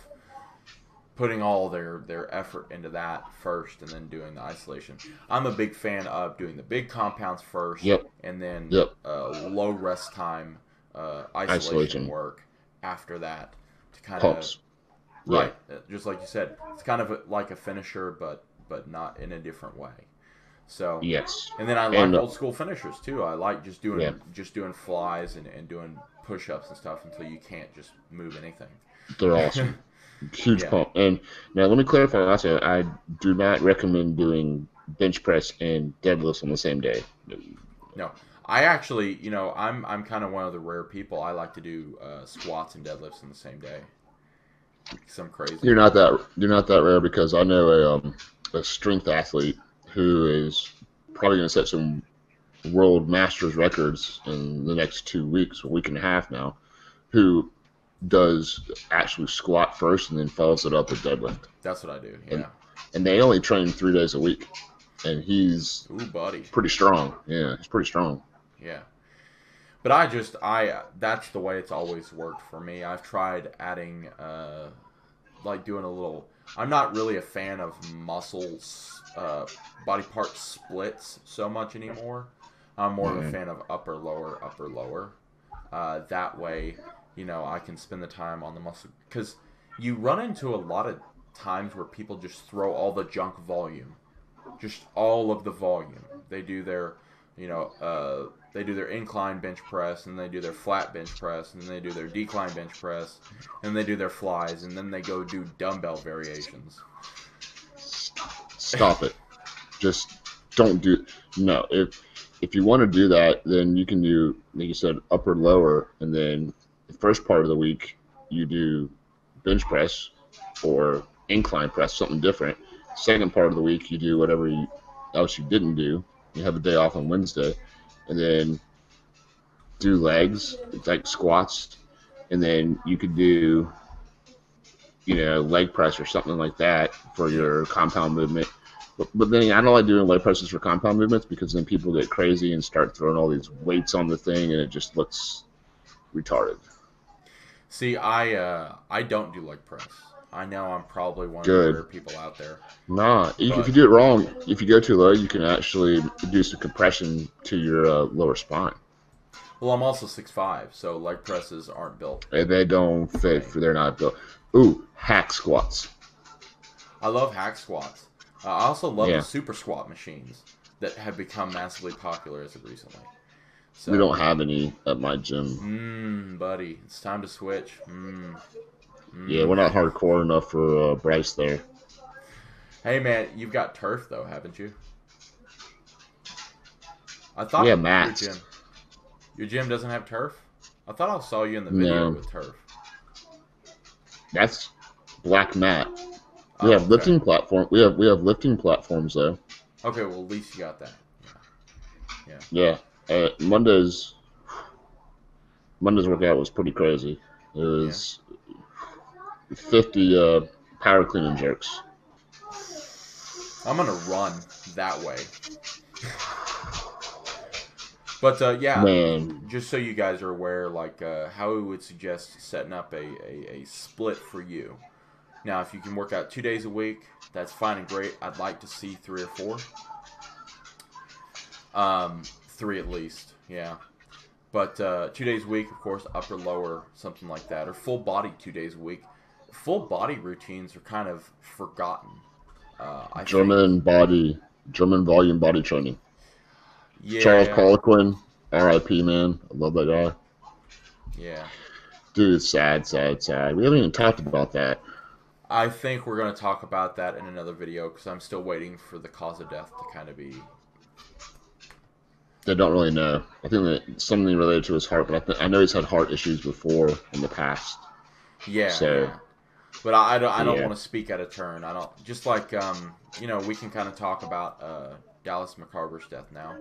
A: putting all their effort into that first and then doing the isolation. I'm a big fan of doing the big compounds first and then low rest time isolation work after that to kind
B: Pumps.
A: of just like you said, it's kind of like a finisher but not in a different way. So and then I like old school finishers too. I like just doing flies and doing push-ups and stuff until you can't just move anything.
B: They're awesome. Huge pump. And now let me clarify also, I do not recommend doing bench press and deadlifts on the same day.
A: No. I actually, I'm kind of one of the rare people. I like to do squats and deadlifts on the same day. Some crazy.
B: You're not that rare because I know a strength athlete who is probably going to set some world masters records in the next 2 weeks, a week and a half now, who does actually squat first and then follows it up with deadlift.
A: That's what I do. Yeah.
B: And they only train 3 days a week, and he's
A: buddy,
B: pretty strong. Yeah, he's pretty strong.
A: Yeah. But that's the way it's always worked for me. I've tried adding, like doing a little. I'm not really a fan of muscles, body part splits so much anymore. I'm more of a fan of upper lower, upper lower. That way, I can spend the time on the muscle because you run into a lot of times where people just throw all the junk volume, just all of the volume. They do their, they do their incline bench press, and they do their flat bench press, and then they do their decline bench press, and they do their flies, and then they go do dumbbell variations.
B: Stop it. Just don't do. No, if you want to do that, then you can do, like you said, upper lower, and then the first part of the week you do bench press or incline press, something different. Second part of the week you do whatever else you didn't do. You have a day off on Wednesday, and then do legs, like squats, and then you could do, leg press or something like that for your compound movement. But then I don't like doing leg presses for compound movements because then people get crazy and start throwing all these weights on the thing, and it just looks retarded.
A: See, I don't do leg press. I know I'm probably one of the rare people out there.
B: Nah, if you do it wrong, if you go too low, you can actually do some compression to your lower spine.
A: Well, I'm also 6'5", so leg presses aren't built.
B: And they don't fit, they're not built. Ooh, hack squats.
A: I love hack squats. I also love the super squat machines that have become massively popular as of recently. So,
B: we don't have any at my gym.
A: Buddy, it's time to switch.
B: Yeah, we're not hardcore enough for Bryce there.
A: Hey, man, you've got turf, though, haven't you? I thought your gym doesn't have turf? I thought I saw you in the video with turf.
B: That's black mat. We have lifting platform. We have lifting platforms though.
A: Okay, well at least you got that.
B: Yeah. Monday's workout was pretty crazy. It was 50 power clean and jerks.
A: I'm gonna run that way. But just so you guys are aware, like how we would suggest setting up a split for you. Now, if you can work out 2 days a week, that's fine and great. I'd like to see 3 or 4. 3 at least, yeah. But 2 days a week, of course, upper, lower, something like that. Or full body 2 days a week. Full body routines are kind of forgotten.
B: German volume body training.
A: Yeah.
B: Charles Poliquin, R.I.P. man. I love that guy.
A: Yeah.
B: Dude, sad. We haven't even talked about that.
A: I think we're going to talk about that in another video because I'm still waiting for the cause of death to kind of be...
B: They don't really know. I think that something related to his heart, but I know he's had heart issues before in the past.
A: Yeah.
B: So,
A: yeah. But I don't want to speak out of turn. I don't... Just like, we can kind of talk about Dallas McCarver's death now.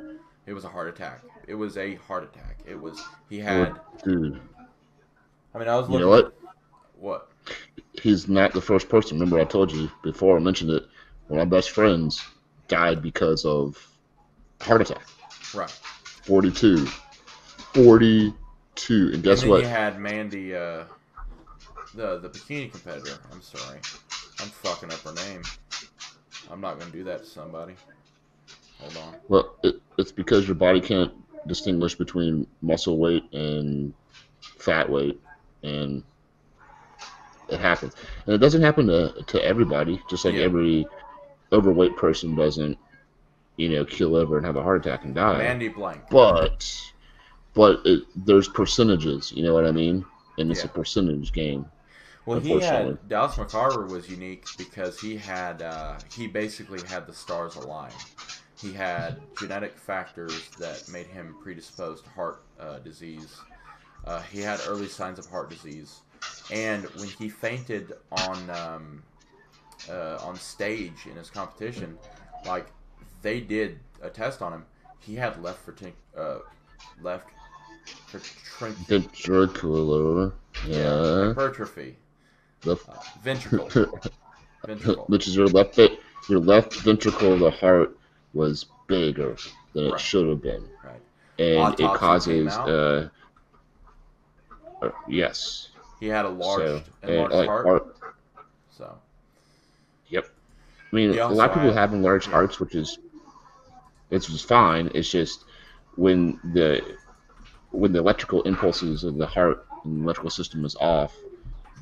A: It was a heart attack. It was a heart attack. It was... He had...
B: Dude.
A: I mean, I was looking...
B: You know what?
A: What?
B: He's not the first person. Remember, I told you before I mentioned it. One of my best friends died because of heart attack.
A: Right.
B: 42. And guess what?
A: You had Mandy, the bikini competitor. I'm sorry. I'm fucking up her name. I'm not going to do that to somebody. Hold on.
B: Well, it's because your body can't distinguish between muscle weight and fat weight. And it happens. And it doesn't happen to everybody, just like every overweight person doesn't, keel over and have a heart attack and die.
A: Mandy Blank.
B: But there's percentages, you know what I mean? And it's a percentage game.
A: Well, Dallas McCarver was unique because he basically had the stars align. He had genetic factors that made him predisposed to heart disease. He had early signs of heart disease. And when he fainted on stage in his competition, like they did a test on him, he had left
B: ventricular
A: hypertrophy, ventricle,
B: which is your left ventricle of the heart was bigger than it should have been.
A: Right.
B: and it
A: Autopsy came
B: causes
A: out.
B: yes.
A: He had a
B: So and
A: enlarged heart. So
B: yep. I mean,
A: he
B: a lot
A: also
B: of people
A: had,
B: have enlarged
A: yeah.
B: hearts, which is it's just fine. It's just when the electrical impulses of the heart and the electrical system is off,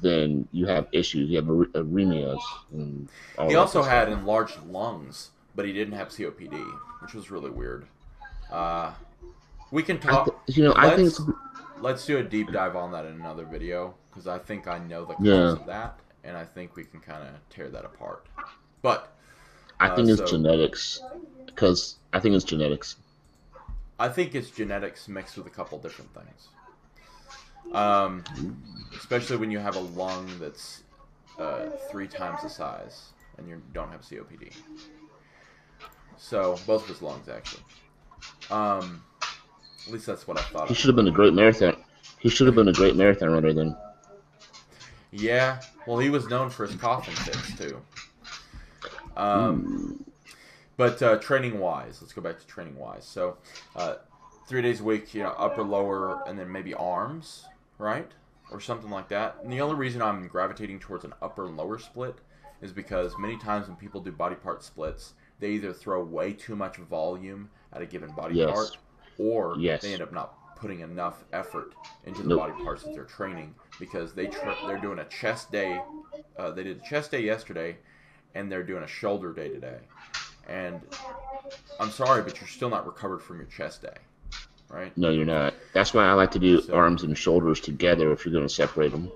B: then you have issues. You have arrhythmias and all
A: He
B: that
A: also
B: good stuff.
A: had enlarged lungs, but he didn't have COPD, which was really weird. Uh, we can talk.
B: I think it's
A: Let's do a deep dive on that in another video because I think I know the cause
B: yeah.
A: of that, and I think we can kind of tear that apart. But
B: I think it's
A: so
B: genetics because I think it's genetics.
A: I think it's genetics mixed with a couple different things. Um, especially when you have a lung that's 3 times the size and you don't have COPD. So both of his lungs actually. At least that's what I thought
B: He
A: I
B: should have
A: heard.
B: been a great marathon. He should have been a great marathon runner then.
A: Yeah, well, he was known for his coughing fits too. Um,
B: Ooh.
A: but training wise, let's go back to training wise. So, 3 days a week, upper, lower, and then maybe arms, right, or something like that. And the only reason I'm gravitating towards an upper and lower split is because many times when people do body part splits, they either throw way too much volume at a given body
B: Yes.
A: part, or they
B: Yes.
A: end up not putting enough effort into the
B: Nope.
A: body parts that they're training because they're doing a chest day. They did a chest day yesterday, and they're doing a shoulder day today. And I'm sorry, but you're still not recovered from your chest day, right?
B: No, you're not. That's why I like to do
A: So
B: arms and shoulders together if you're going to separate them.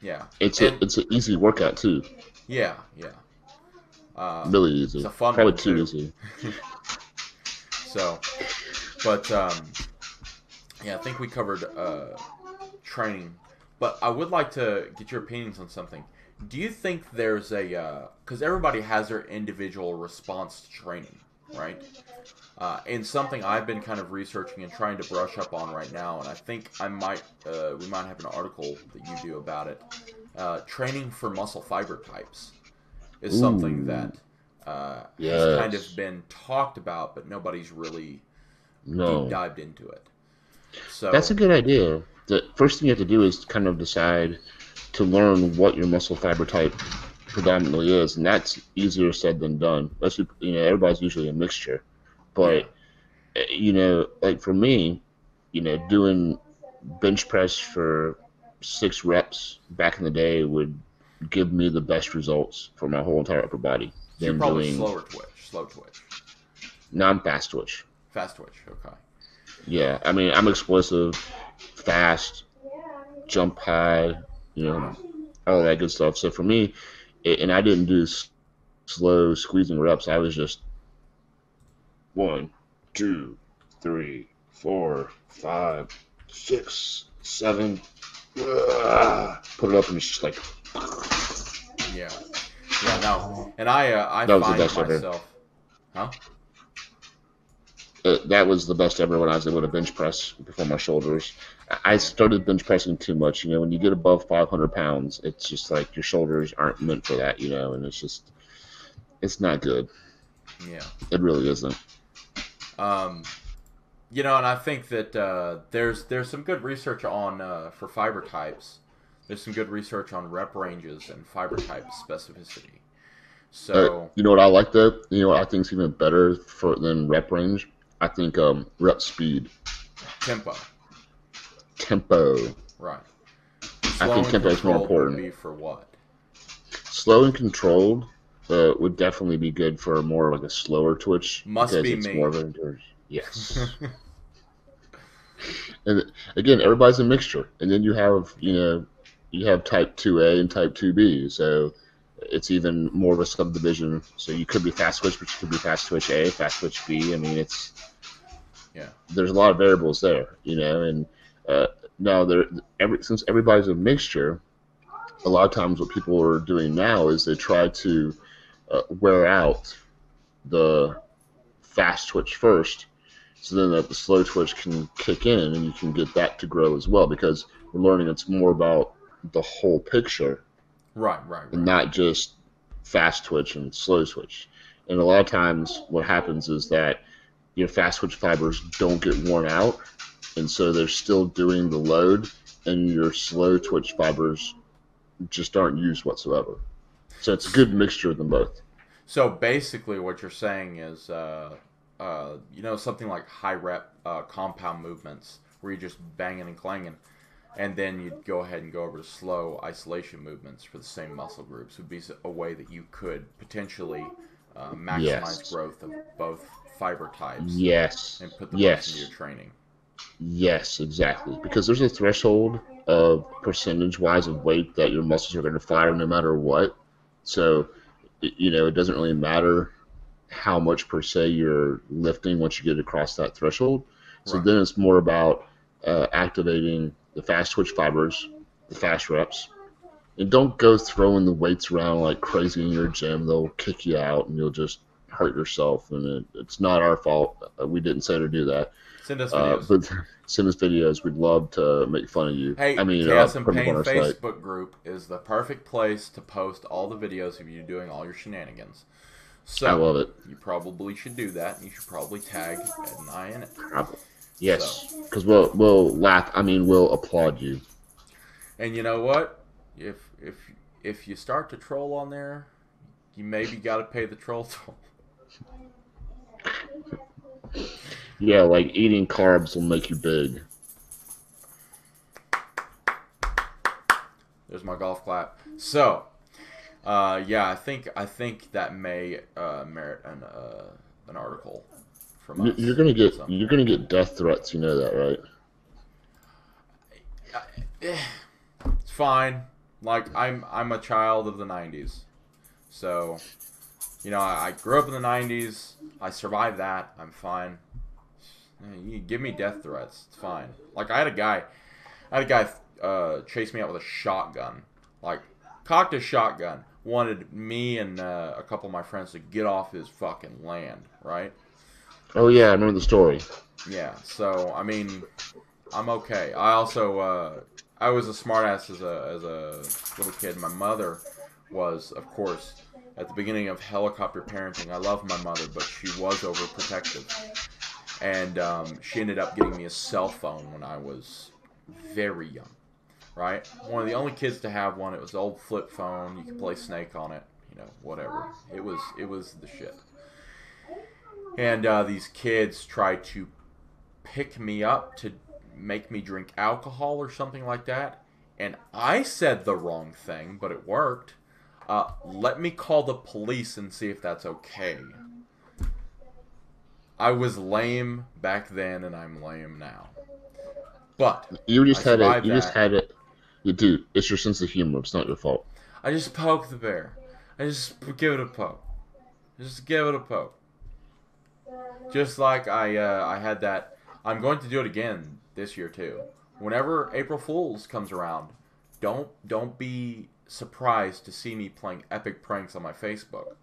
A: yeah,
B: It's
A: and
B: an easy workout too.
A: yeah, yeah.
B: Really
A: It's
B: easy.
A: a fun
B: Probably
A: one
B: too
A: too.
B: easy.
A: So, but yeah, I think we covered training. But I would like to get your opinions on something. Do you think there's a because everybody has their individual response to training, right? And something I've been kind of researching and trying to brush up on right now, and I think we might have an article that you do about it. Training for muscle fiber types is something
B: Ooh.
A: that has kind of
B: Yes.
A: been talked about, but nobody's really deep
B: No.
A: dived into it.
B: That's a
A: So
B: good idea. The first thing you have to do is kind of decide to learn what your muscle fiber type predominantly is, and that's easier said than done. Everybody's usually a mixture,
A: yeah,
B: but like for me, doing bench press for 6 reps back in the day would give me the best results for my whole entire upper body
A: so you're
B: than
A: probably
B: doing
A: slow twitch,
B: non-fast twitch.
A: fast twitch. Okay.
B: Yeah, I mean, I'm explosive, fast, jump high, you know,
A: Yeah.
B: all that good stuff. So for me, and I didn't do slow squeezing reps. I was just 1, 2, 3, 4, 5, 6, 7. Put it up and it's just like
A: Yeah. Yeah. No. And I
B: that was the
A: find
B: best ever.
A: myself, huh?
B: That was the best ever when I was able to bench press before my shoulders. I
A: Yeah.
B: started bench pressing too much. When you get above 500 pounds, it's just like your shoulders aren't meant for that, and it's not good.
A: Yeah.
B: It really isn't.
A: Um, and I think that there's some good research on for fiber types. There's some good research on rep ranges and fiber type specificity. So
B: You know what I like though? You know what I think is even better than rep range? I think rep speed,
A: tempo,
B: tempo.
A: right?
B: I
A: Slow
B: think
A: and
B: tempo is more
A: controlled would
B: important.
A: be for what?
B: Slow and controlled would definitely be good for more like a slower twitch
A: Must
B: because
A: be
B: it's more
A: me.
B: of a yes. And again, everybody's a mixture, and then you have type 2A and type 2B, so it's even more of a subdivision. So you could be fast twitch, but you could be fast twitch A, fast twitch B. I mean,
A: Yeah.
B: there's a lot of variables there, and uh, now since everybody's a mixture, a lot of times what people are doing now is they try to wear out the fast twitch first, so then that the slow twitch can kick in and you can get that to grow as well, because we're learning it's more about the whole picture
A: Right. Right.
B: and
A: Right.
B: not just fast twitch and slow twitch. And a lot of times what happens is that your fast twitch fibers don't get worn out, and so they're still doing the load, and your slow twitch fibers just aren't used whatsoever. So it's a good mixture of them both.
A: So basically, what you're saying is, something like high rep compound movements where you're just banging and clanging, and then you'd go ahead and go over to slow isolation movements for the same muscle groups would be a way that you could potentially maximize growth of both fiber types.
B: Yes.
A: And put the most into your training.
B: Yes, exactly. Because there's a threshold of percentage-wise of weight that your muscles are going to fire no matter what. So, it doesn't really matter how much per se you're lifting once you get across that threshold. So then it's more about activating the fast twitch fibers, the fast reps. And don't go throwing the weights around like crazy in your gym. They'll kick you out and you'll just hurt yourself. And it's not our fault. We didn't say to do that.
A: Send us videos.
B: But send us videos. We'd love to make fun of you.
A: Hey, Chaos and Pain Facebook group is the perfect place to post all the videos of you doing all your shenanigans. So,
B: I love it.
A: You probably should do that. You should probably tag Ed and I in it.
B: Yes, because we'll laugh. We'll applaud you.
A: And you know what? If you start to troll on there, you maybe got to pay the troll toll.
B: Yeah, like eating carbs will make you big.
A: There's my golf clap. So, I think that may merit an article from us.
B: You're gonna get death threats. You know that, right?
A: It's fine. Like I'm a child of the '90s, so I grew up in the '90s. I survived that. I'm fine. You give me death threats, it's fine. Like I had a guy chase me out with a shotgun. Like cocked a shotgun. Wanted me and a couple of my friends to get off his fucking land, right?
B: Oh yeah, I remember the story.
A: Yeah, so I'm okay. I also I was a smartass as a little kid. My mother was, of course, at the beginning of helicopter parenting. I love my mother, but she was overprotective. And she ended up getting me a cell phone when I was very young, right? One of the only kids to have one. It was an old flip phone. You could play Snake on it, whatever. It was the shit. And these kids tried to pick me up to make me drink alcohol or something like that. And I said the wrong thing, but it worked. Let me call the police and see if that's okay. I was lame back then, and I'm lame now. But
B: you just had it. Dude, it's your sense of humor. It's not your fault.
A: I just poked the bear. I just give it a poke. Just give it a poke. Just like I had that. I'm going to do it again this year too. Whenever April Fool's comes around, don't be surprised to see me playing epic pranks on my Facebook.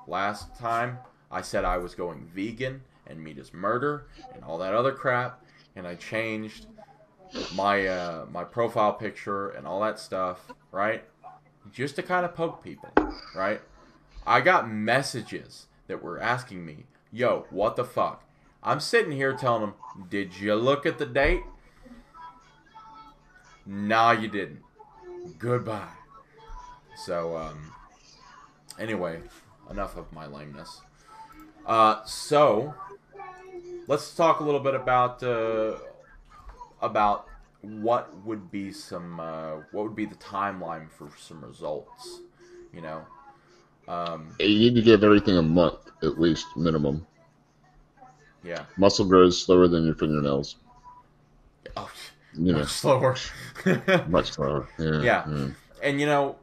A: Last time I said I was going vegan and meat is murder and all that other crap, and I changed my my profile picture and all that stuff, right? Just to kind of poke people, right? I got messages that were asking me, yo, what the fuck? I'm sitting here telling them, did you look at the date? Nah, you didn't. Goodbye. So, anyway, enough of my lameness. So, let's talk a little bit about what would be the timeline for some results,
B: You need to give everything a month, at least, minimum.
A: Yeah.
B: Muscle grows slower than your fingernails.
A: Oh, much slower.
B: Much slower.
A: Yeah. And,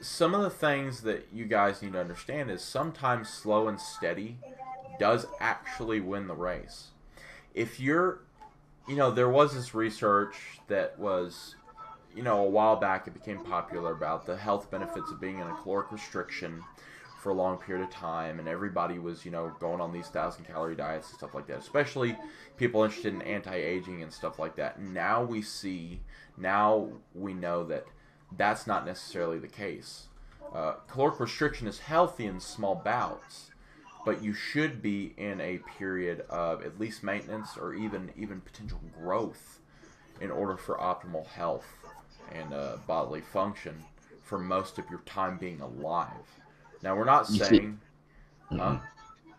A: some of the things that you guys need to understand is sometimes slow and steady does actually win the race. If you're, there was this research that was, a while back, it became popular about the health benefits of being in a caloric restriction for a long period of time, and everybody was, going on these 1,000-calorie diets and stuff like that, especially people interested in anti-aging and stuff like that. Now we know that that's not necessarily the case. Caloric restriction is healthy in small bouts, but you should be in a period of at least maintenance or even potential growth in order for optimal health and bodily function for most of your time being alive. Now, we're not
B: You see,
A: saying, huh?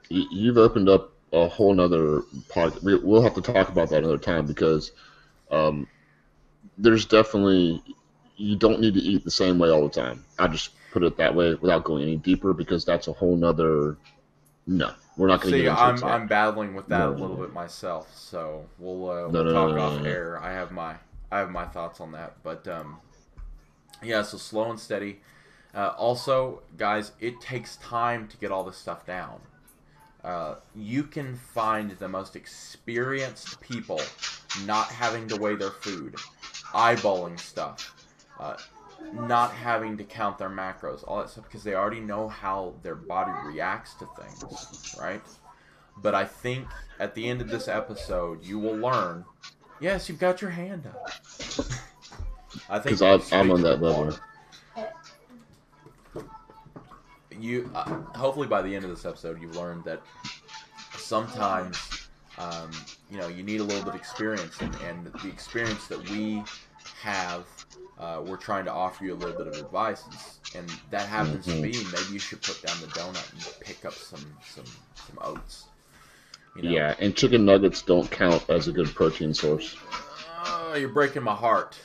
B: you've opened up a whole nother part. We'll have to talk about that another time because um, there's definitely you don't need to eat the same way all the time. I just put it that way without going any deeper because that's a whole nother. No, we're not going to
A: See,
B: get into it today.
A: I'm battling with that
B: No,
A: a
B: no,
A: little
B: no,
A: bit myself, so
B: no,
A: we'll
B: no, no,
A: talk
B: no,
A: off
B: no, no.
A: air. I have my thoughts on that, but yeah, so slow and steady. Also, guys, it takes time to get all this stuff down. You can find the most experienced people not having to weigh their food, eyeballing stuff, uh, not having to count their macros, all that stuff, because they already know how their body reacts to things, right? But I think at the end of this episode, you will learn. Yes, you've got your hand up. I think
B: Because
A: you
B: I'm
A: speak
B: on
A: to the
B: that level.
A: water. You hopefully by the end of this episode, you've learned that sometimes you need a little bit of experience, and the experience that we have, we're trying to offer you a little bit of advice, and that happens to
B: Hmm.
A: be maybe you should put down the donut and pick up some oats. You know,
B: Yeah, and chicken nuggets don't count as a good protein source.
A: you're breaking my heart.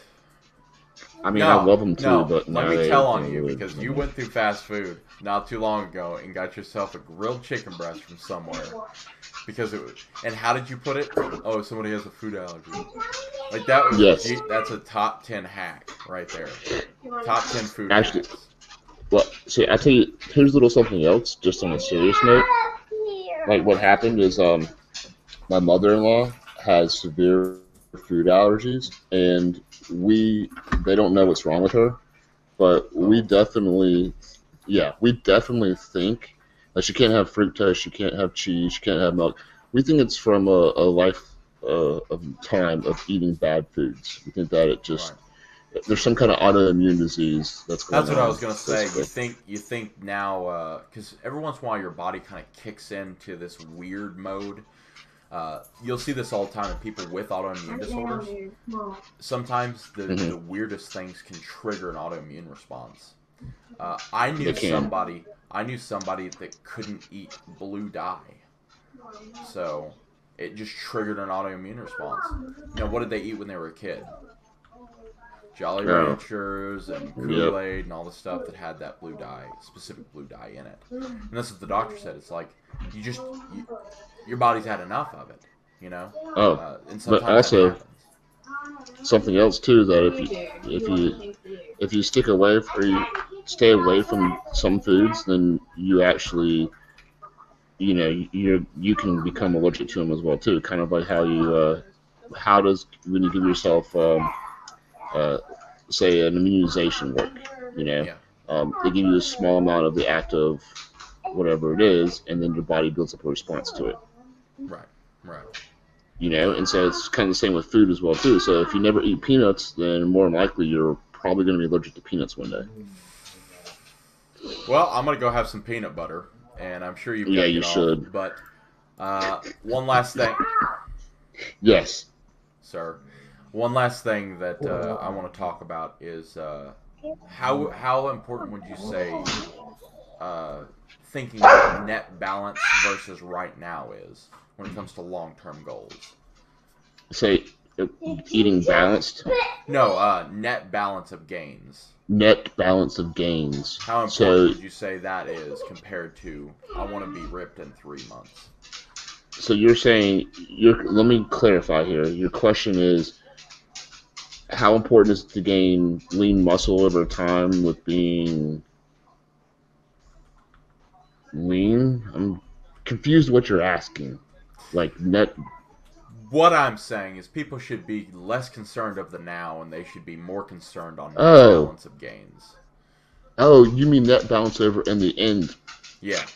B: I mean, I
A: No,
B: love them too,
A: no.
B: but
A: Let
B: now
A: me
B: they
A: tell on
B: don't
A: you
B: really.
A: because you went through fast food not too long ago and got yourself a grilled chicken breast from somewhere. Because it was, and how did you put it? Oh, somebody has a food allergy. Like that was
B: Yes,
A: that's a top 10 hack right there. Top 10 food
B: actually.
A: hacks.
B: Well, see, I tell you, here's a little something else, just on a serious note. Like what happened is, my mother-in-law has severe food allergies, and we they don't know what's wrong with her, but we
A: Oh,
B: definitely, yeah, we definitely think that she can't have fructose, she can't have cheese, she can't have milk. We think it's from a life of time of eating bad foods. We think that it
A: right.
B: just there's some kind of autoimmune disease that's
A: That's
B: going
A: what I
B: on,
A: was gonna say.
B: basically.
A: You think now because every once in a while your body kind of kicks into this weird mode. You'll see this all the time in people with autoimmune disorders. Sometimes
B: Hmm.
A: the weirdest things can trigger an autoimmune response. I
B: They
A: knew
B: can.
A: somebody I knew somebody that couldn't eat blue dye, so it just triggered an autoimmune response. What did they eat when they were a kid? Jolly
B: Oh,
A: Ranchers and
B: yep.
A: Kool-Aid and all the stuff that had that blue dye, specific blue dye in it. And that's what the doctor said. It's like your body's had enough of it,
B: Oh,
A: and
B: but
A: sometimes that
B: also
A: happens.
B: something else too that if you stick away or you stay away from some foods, then you actually you can become allergic to them as well too. Kind of like how does when you give yourself uh, say an immunization work, you know,
A: Yeah,
B: they give you a small amount of the active whatever it is, and then your body builds up a response to it.
A: right, right.
B: And so it's kind of the same with food as well too. So if you never eat peanuts, then more than likely you're probably going to be allergic to peanuts one day.
A: Well, I'm gonna go have some peanut butter, and I'm sure you've got
B: Yeah,
A: to
B: you
A: get off.
B: should.
A: But one last thing,
B: Yes.
A: sir. One last thing that I want to talk about is how important would you say uh, thinking net balance versus right now is when it comes to long-term goals?
B: Say eating balanced,
A: No, net balance of gains.
B: net balance of gains.
A: How important
B: So
A: would you say that is compared to I want to be ripped in 3 months?
B: so you're saying let me clarify here. Your question is how important is it to gain lean muscle over time with being lean? I'm confused what you're asking. Like net.
A: What I'm saying is people should be less concerned of the now and they should be more concerned on net
B: Oh,
A: balance of gains.
B: you mean net balance over in the end?
A: Yeah,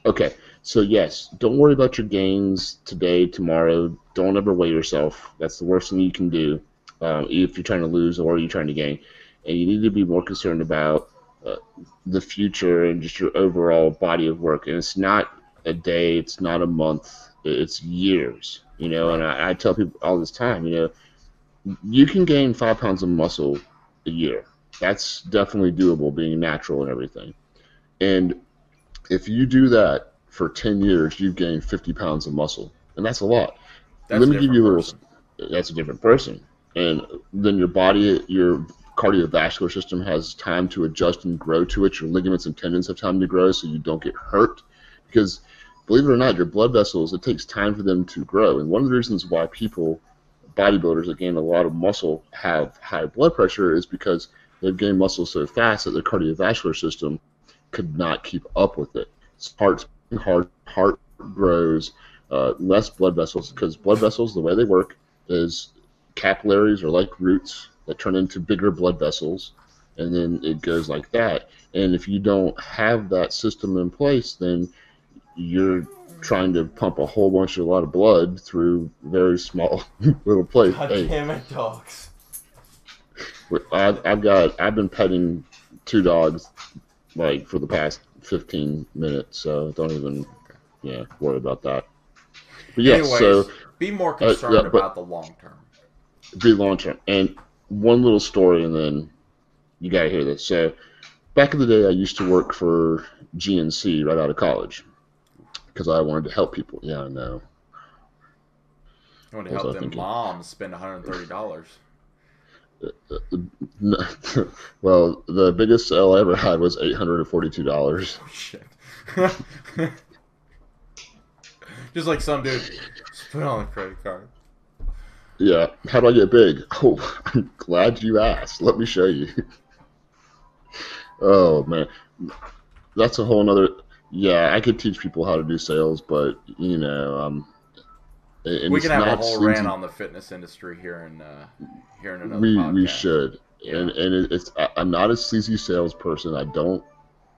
B: Okay, so yes, don't worry about your gains today, tomorrow. Don't ever weigh yourself. That's the worst thing you can do if you're trying to lose or you're trying to gain. And you need to be more concerned about uh, the future and just your overall body of work. And it's not a day. It's not a month. It's years. And
A: Right.
B: I tell people all this time. You can gain 5 pounds of muscle a year. That's definitely doable, being natural and everything. And if you do that for 10 years, you've gained 50 pounds of muscle, and that's a lot.
A: That's
B: Let
A: a
B: me give
A: different
B: you a little.
A: person.
B: That's a different person, and then your body, your cardiovascular system has time to adjust and grow to it. Your ligaments and tendons have time to grow, so you don't get hurt. Because believe it or not, your blood vessels, it takes time for them to grow, and one of the reasons why people, bodybuilders that gain a lot of muscle, have high blood pressure is because they've gained muscle so fast that their cardiovascular system could not keep up with it. Heart grows, less blood vessels, because blood vessels, the way they work is capillaries are like roots that turn into bigger blood vessels, and then it goes like that. And if you don't have that system in place, then you're trying to pump a whole bunch of a lot of blood through very small little place.
A: God
B: Hey,
A: damn it, dogs.
B: I've been petting two dogs like for the past 15 minutes, so don't even worry about that. But yes,
A: Anyways, be more concerned
B: but
A: about the long term.
B: be long term. And one little story, and then you gotta hear this. So back in the day, I used to work for GNC right out of college because I wanted to help people. Yeah, I know.
A: You want to
B: What
A: help
B: was I
A: them
B: thinking?
A: moms spend $130.
B: Well, the biggest sale I ever had was $842.
A: Oh, shit. Just like some dude, just put it on a credit card.
B: Yeah. How do I get big? Oh, I'm glad you asked. Let me show you. Oh man, that's a whole nother. Yeah, I could teach people how to do sales, but and
A: We
B: it's
A: can have a
B: not
A: whole rant
B: sleazy.
A: on the fitness industry here in another
B: We
A: podcast.
B: should,
A: Yeah.
B: I'm not a sleazy salesperson. I don't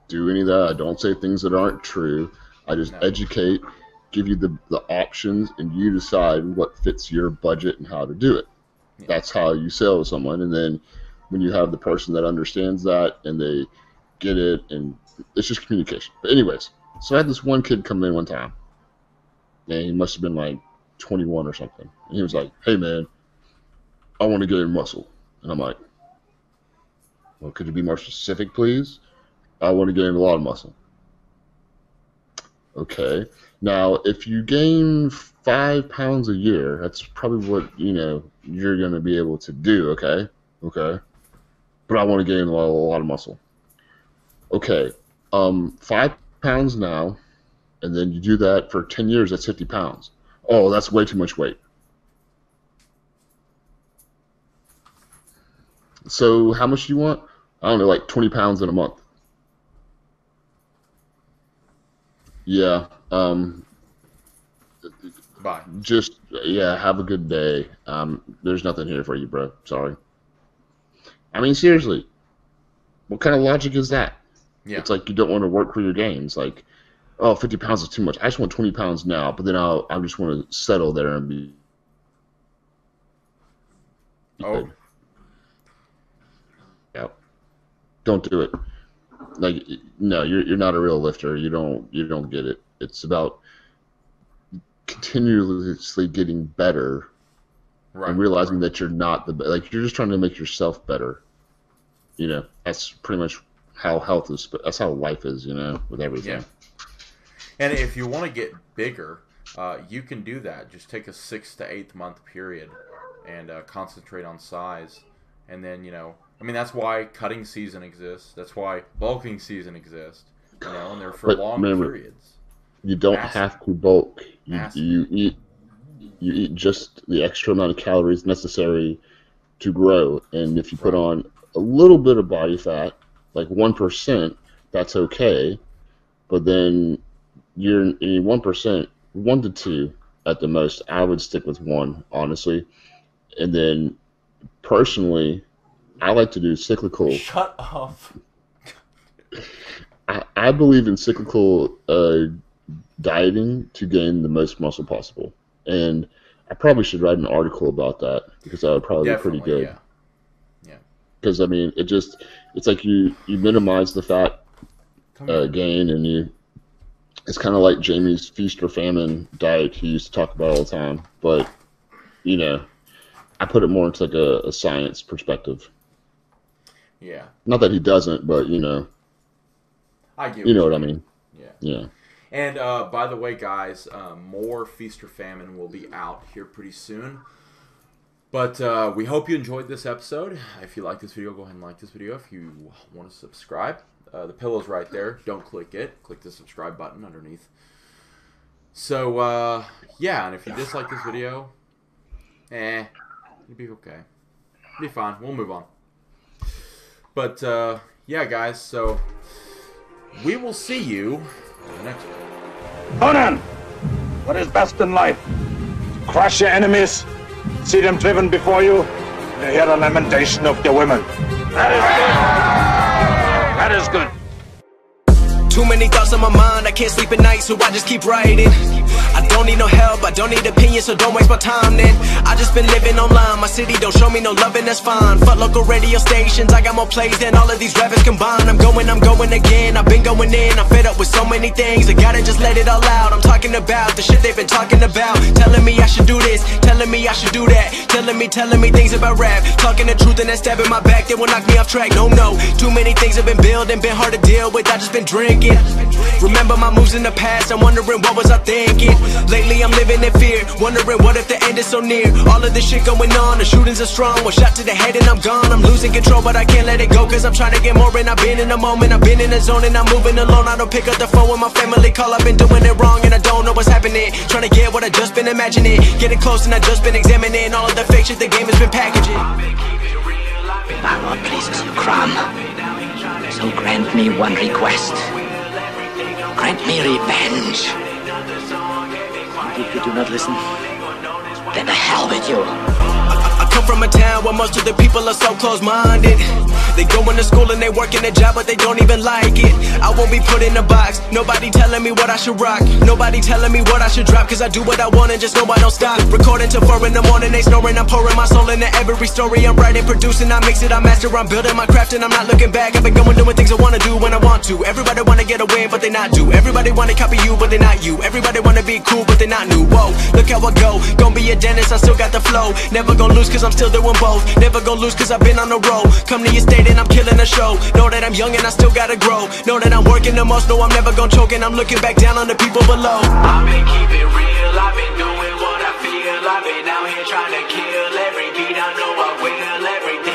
B: do any of that. I don't say things that aren't true. I just
A: No.
B: educate, give you the options, and you decide what fits your budget and how to do it.
A: Yeah.
B: That's how you sell to someone. And then when you have the person that understands that and they get it, and it's just communication. But anyways, so I had this one kid come in one time, and he must have been like 21 or something. And he was like, "Hey man, I want to gain muscle." And I'm like, "Well, could you be more specific, please?" "I want to gain a lot of muscle." "Okay. Now, if you gain 5 pounds a year, that's probably what you're gonna be able to do. Okay, okay. But I want to gain a lot of muscle. Okay. 5 pounds now, and then you do that for 10 years. That's 50 pounds. Oh, that's way too much weight. So how much do you want? I don't know, like 20 pounds in a month. Yeah.
A: Bye.
B: Just yeah. Have a good day. There's nothing here for you, bro. Sorry. I mean, seriously, what kind of logic is that?
A: Yeah.
B: It's like you don't want to work for your gains. Like, oh, 50 pounds is too much. I just want 20 pounds now, but then I just want to settle there and be
A: Oh.
B: good. Yeah. Don't do it. Like, no, you're not a real lifter. You don't get it. It's about continuously getting better
A: Right.
B: and realizing
A: Right.
B: that you're not like you're just trying to make yourself better. That's pretty much how health is. That's how life is. With
A: Yeah.
B: everything.
A: And if you want to get bigger, you can do that. Just take a 6 to 8 month period and concentrate on size. And then, that's why cutting season exists. That's why bulking season exists. And they're for
B: But
A: long
B: remember,
A: periods.
B: you don't
A: Massive.
B: have to bulk. You,
A: Massive.
B: you eat just the extra amount of calories necessary to grow. And if you put
A: Right.
B: on a little bit of body fat, like 1%, that's okay. But then you're in 1%, 1 to 2 at the most. I would stick with 1, honestly. And then personally, I like to do cyclical.
A: Shut up.
B: I believe in cyclical dieting to gain the most muscle possible. And I probably should write an article about that because that would probably be pretty
A: Definitely,
B: good.
A: yeah. Yeah.
B: Because I mean, it's like you minimize the fat
A: Come here.
B: gain, and It's kind of like Jamie's feast or famine diet he used to talk about all the time. But, you know, I put it more into like a science perspective.
A: Yeah.
B: Not that he doesn't, but, you know.
A: I get
B: you know what I mean.
A: Yeah.
B: Yeah.
A: And by the way, guys, more Feast or Famine will be out here pretty soon. But we hope you enjoyed this episode. If you like this video, go ahead and like this video. If you want to subscribe, the pillow's right there. Don't click it. Click the subscribe button underneath. So, yeah, and if you dislike this video, it'll be okay. It'll be fine. We'll move on. But, yeah, guys, so we will see you in the next one.
C: Conan, what is best in life? Crush your enemies, see them driven before you, and hear the lamentation of their women. That is good.
D: Too many thoughts on my mind, I can't sleep at night, so I just keep writing. I don't need no help, I don't need opinions, so don't waste my time then. I just been living online, my city don't show me no love and that's fine. Fuck local radio stations, I got more plays than all of these rappers combined. I'm going again, I've been going in, I'm fed up with so many things. I gotta just let it all out, I'm talking about the shit they've been talking about. Telling me I should do this, telling me I should do that. Telling me things about rap. Talking the truth and that stab in my back, that will knock me off track. No, too many things have been building, been hard to deal with, I just been drinking. Remember my moves in the past, I'm wondering what was I thinking. Lately I'm living in fear, wondering what if the end is so near. All of this shit going on, the shootings are strong. One shot to the head and I'm gone. I'm losing control but I can't let it go, cause I'm trying to get more. And I've been in the moment, I've been in the zone, and I'm moving alone. I don't pick up the phone when my family call, I've been doing it wrong and I don't know what's happening. Trying to get what I just been imagining, getting close and I just been examining all of the fake shit the game has been packaging.
E: Our Lord pleases you, Crom. So grant me one request. Grant me revenge. And if you do not listen, then the hell with you.
D: I come from a town where most of the people are so close-minded. They go into school and they work in a job but they don't even like it. I won't be put in a box, nobody telling me what I should rock. Nobody telling me what I should drop, cause I do what I want and just know I don't stop. Recording till 4 in the morning, they snoring, I'm pouring my soul into every story. I'm writing, producing, I mix it, I master, I'm building my craft and I'm not looking back. I've been going doing things I wanna do when I want to. Everybody wanna get away but they not do. Everybody wanna copy you but they not you. Everybody wanna be cool but they not new. Whoa, look how I go, gonna be a dentist, I still got the flow. Never gonna lose cause I'm still doing both. Never gonna lose cause I've been on the road. Come to your state and I'm killing the show. Know that I'm young and I still gotta grow. Know that I'm working the most, know I'm never gonna choke. And I'm looking back down on the people below.
F: I've been keeping real, I've been doing what I feel. I've been out here trying to kill every beat, I know I will, everything